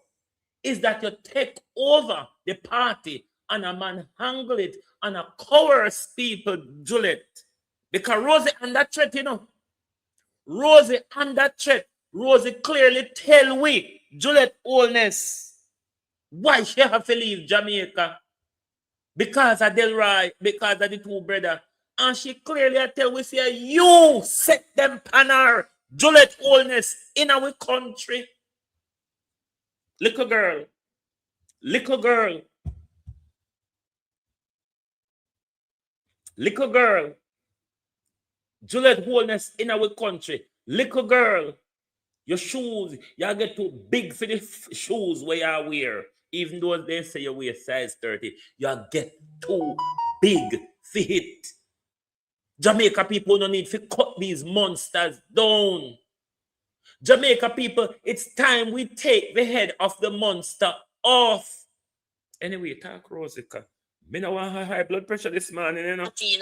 is that you take over the party and a manhandle it and a coerce people, Juliet. Because Rosie under threat, you know. Rosie under threat. Rosie clearly tell we, Juliet Holness, why she have to leave Jamaica. Because of Delroy, because of the two brothers. And she clearly tell we, say, you set them panner, Juliet Holness, in our country. Little girl. Juliet Holness in our country. Little girl. Your shoes, you get too big for the shoes where you wear. Even though they say you wear size 30, you get too big for it. Jamaica people don't need to cut these monsters down. Jamaica people, it's time we take the head of the monster off. Anyway, talk Rosica. Me no want high blood pressure this morning, you know. Me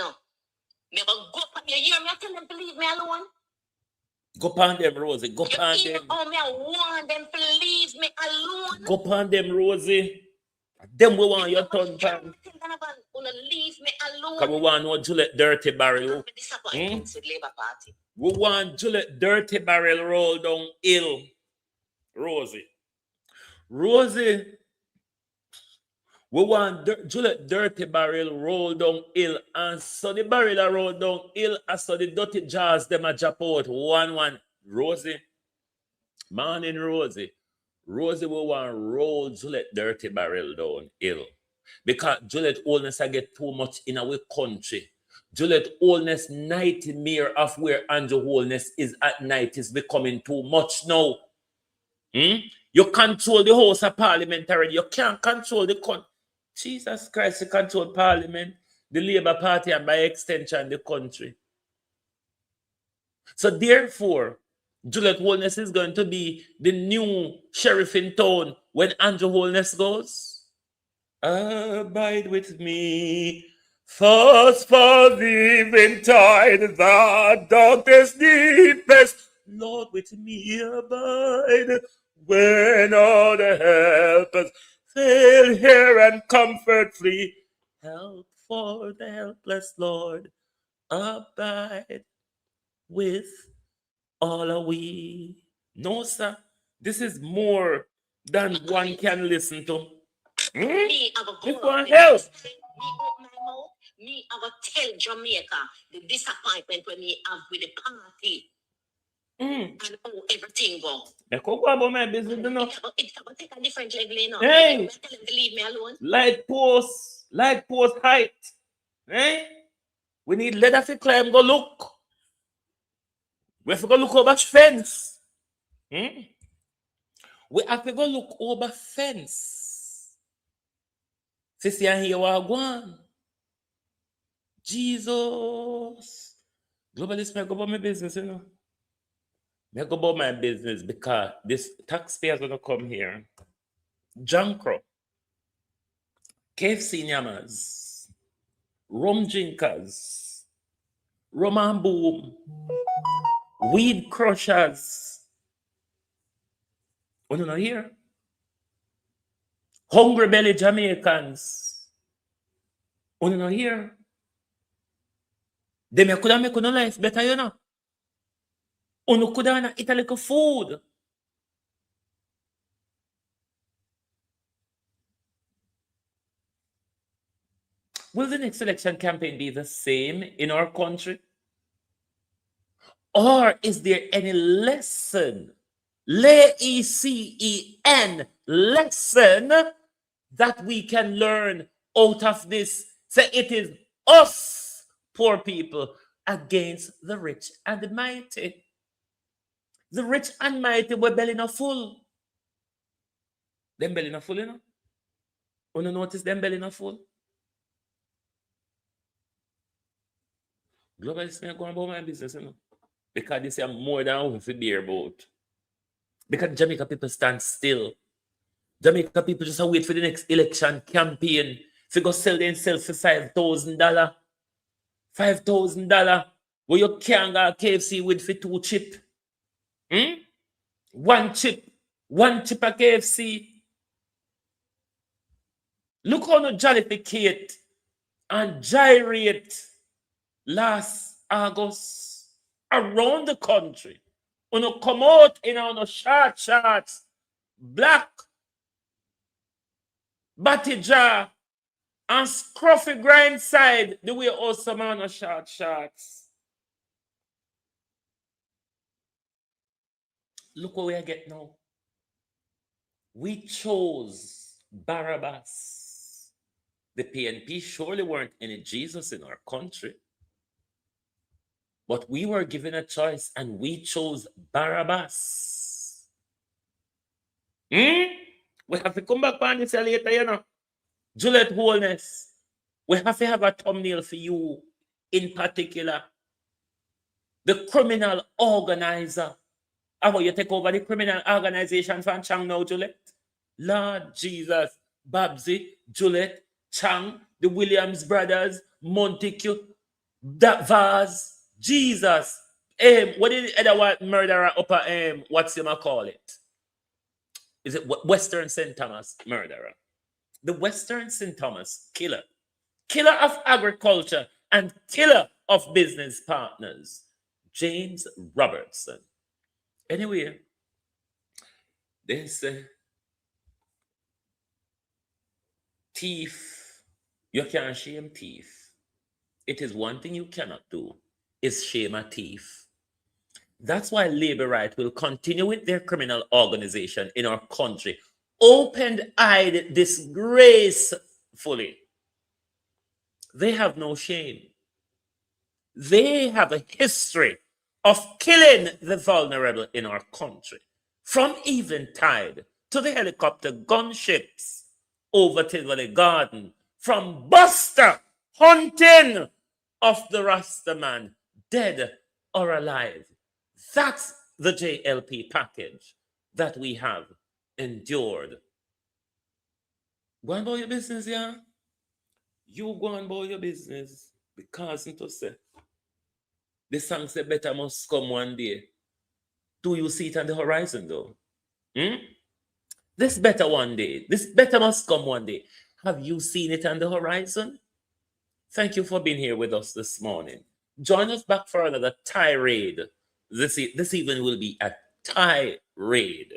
go up on you hear me, I tell them to leave me alone. Go pan them, Rosie. Go pan them. Oh, me I want them to leave me alone. Go pan them, Rosie. Them we want your tongue pan. Leave me alone. Because we want no Juliet Dirty Barrel. With Labour Party. We want Juliet Dirty Barrel roll down hill. Rosie. Rosie, we want Juliet dirty barrel roll down hill, and so the barrel a roll down hill, and so the dirty jars them a drop out 1-1. Rosie, morning Rosie. Rosie will want roll Juliet dirty barrel down hill. Because Juliet oldness I get too much in our country. Juliet oldness 90 mere of where Andrew Holness is at night is becoming too much now. You control the House of Parliament already. You can't control the country. Jesus Christ, you control Parliament, the Labour Party, and by extension, the country. So therefore, Juliet Holness is going to be the new sheriff in town when Andrew Holness goes. Abide with me, fast for the eventide, the darkest, deepest. Lord, with me abide, when all the helpers fail here and comfort flee. Help for the helpless, Lord, abide with all are we. No, sir, this is more than one can listen to. Me, I will This go one out help. me open my mouth. Me, I will tell Jamaica the disappointment when me have with the party and how everything go. I go about my business, you know. It will take a different level, you know. Hey. Tell them to leave me alone. Light post height. Hey, we need leather to climb, go look. We have to go look over fence. We have to go look over fence. See and here we are going. Jesus. Globalist, I go about my business, you know. I go about my business because this taxpayer is going to come here. Jankro, KFC Nyamas, rum drinkers, rum and boom, weed crushers. Oh, no, here. Hungry belly Jamaicans. Oh, no, here. They could make no life better, you know. Oh, could eat a little food. Will the next election campaign be the same in our country? Or is there any lesson, lesson that we can learn out of this? So it is us, poor people, against the rich and the mighty. The rich and mighty were belly not full. Them belly not full, you know? You notice them belly not full? Globalist, me going about my business, you know. Because this is more than we feel beer about. Because Jamaica people stand still. Jamaica people just wait for the next election campaign to go sell themselves for $5,000. $5,000 where you can't go KFC with for 2 chip. One chip of KFC. Look how no jollificate and gyrate last August around the country. When you come out in our short shorts, black, batty jar, and scruffy grind side, the way also man on short shorts. Look what we get now. We chose Barabbas. The PNP surely weren't any Jesus in our country. But we were given a choice and we chose Barabbas. We have to come back on this later, you know. Juliet Holness, we have to have a thumbnail for you in particular. The criminal organizer. How you take over the criminal organization from Chang now, Juliet? Lord Jesus, Babsy, Juliet, Chang, the Williams brothers, Montague, that Vaz, Jesus. What is the other one murderer upper what's him call it? Is it Western St. Thomas murderer? The Western St. Thomas killer. Killer of agriculture and killer of business partners. James Robertson. Anyway, They say, thief, you can't shame thief. It is one thing you cannot do, is shame a thief. That's why labor right will continue with their criminal organization in our country, open-eyed, disgracefully. They have no shame. They have a history of killing the vulnerable in our country, from Eventide to the helicopter gunships over Tivoli Garden, from Buster hunting of the Rasta man, dead or alive. That's the JLP package that we have endured. Go on about your business, yeah? You go on about your business, because to say, the song say better must come one day. Do you see it on the horizon though? This better one day. This better must come one day. Have you seen it on the horizon? Thank you for being here with us this morning. Join us back for another tirade. This evening will be a tirade.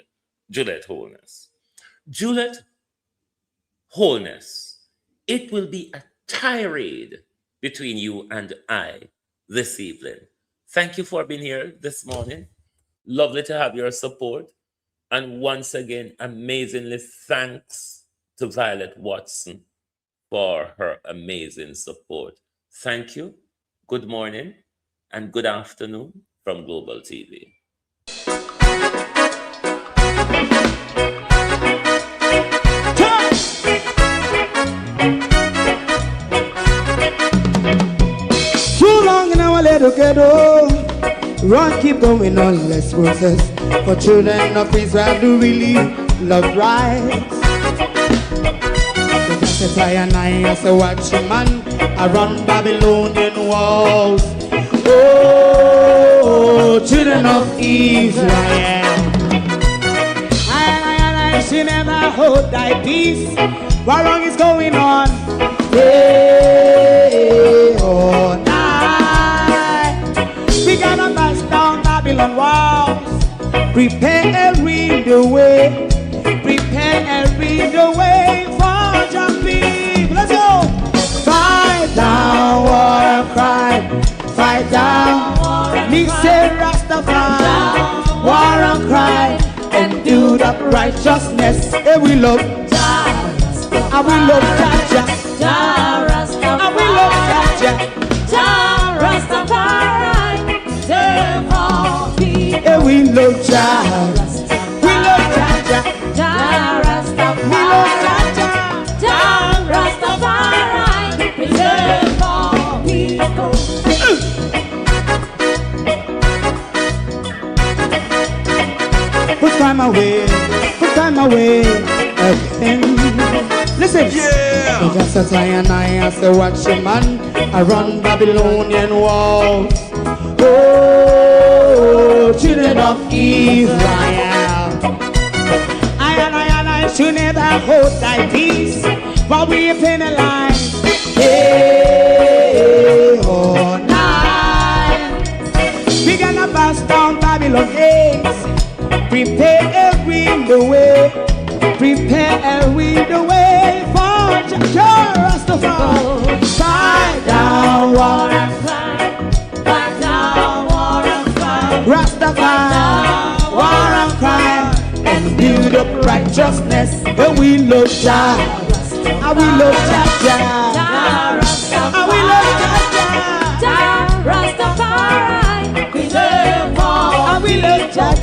Juliet Wholeness. Juliet Wholeness. It will be a tirade between you and I this evening. Thank you for being here this morning. Lovely to have your support. And once again, amazingly thanks to Violet Watson for her amazing support. Thank you. Good morning and good afternoon from Global TV. Too long in our little ghetto, run keep going on, less process. For children of Israel do really love rights. So I and I as a watchman, I run Babylonian walls. Oh, children of Israel, I should never hold thy peace. What wrong is going on? Day or night, we gotta bust down Babylon walls. Preparing the way, preparing the way for your people. Let's go. Fight down war and crime, fight down. Me say Rastafari, war and crime, and do the righteousness. And we love Jah, and we love Jah, and we love Jah, Rastafari, save all people. And we love Jah, we love Jah, Rastafari, we love Jah, Rastafari, save all people. Put time away again. Listen, yeah. Just as I and I as a watchman, I run Babylonian walls. Oh, children of Israel, I and I should never hold thy peace while we penalize day or night. We gonna bust down Babylon gates. Preparing the way, preparing the way for Jah Rastafari. Fight down war and crime, fight down war and crime, Rastafari, war and crime, and build up righteousness. And we love Jah, and we love Jah, and we love Jah, Rastafari, preserve all, and we love Jah,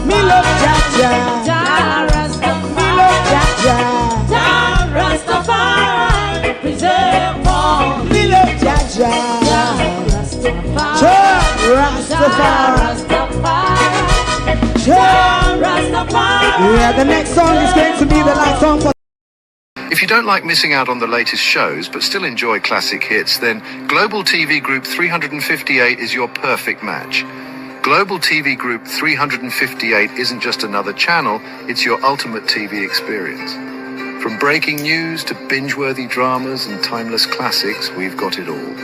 me love Jah, me love Jah, Rastafari, preserve all, me love Jah, Rastafari. Yeah, the next song is going to be the last song for. If you don't like missing out on the latest shows but still enjoy classic hits, then Global TV Group 358 is your perfect match. Global TV Group 358 isn't just another channel, it's your ultimate TV experience. From breaking news to binge-worthy dramas and timeless classics, we've got it all.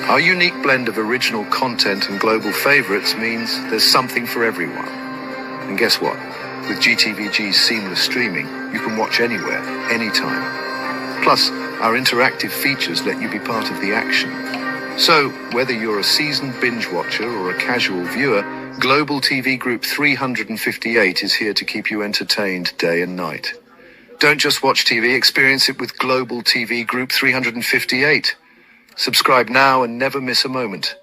Our unique blend of original content and global favorites means there's something for everyone. And guess what? With GTVG's seamless streaming, you can watch anywhere, anytime. Plus, our interactive features let you be part of the action. So, whether you're a seasoned binge watcher or a casual viewer, Global TV Group 358 is here to keep you entertained day and night. Don't just watch TV, experience it with Global TV Group 358. Subscribe now and never miss a moment.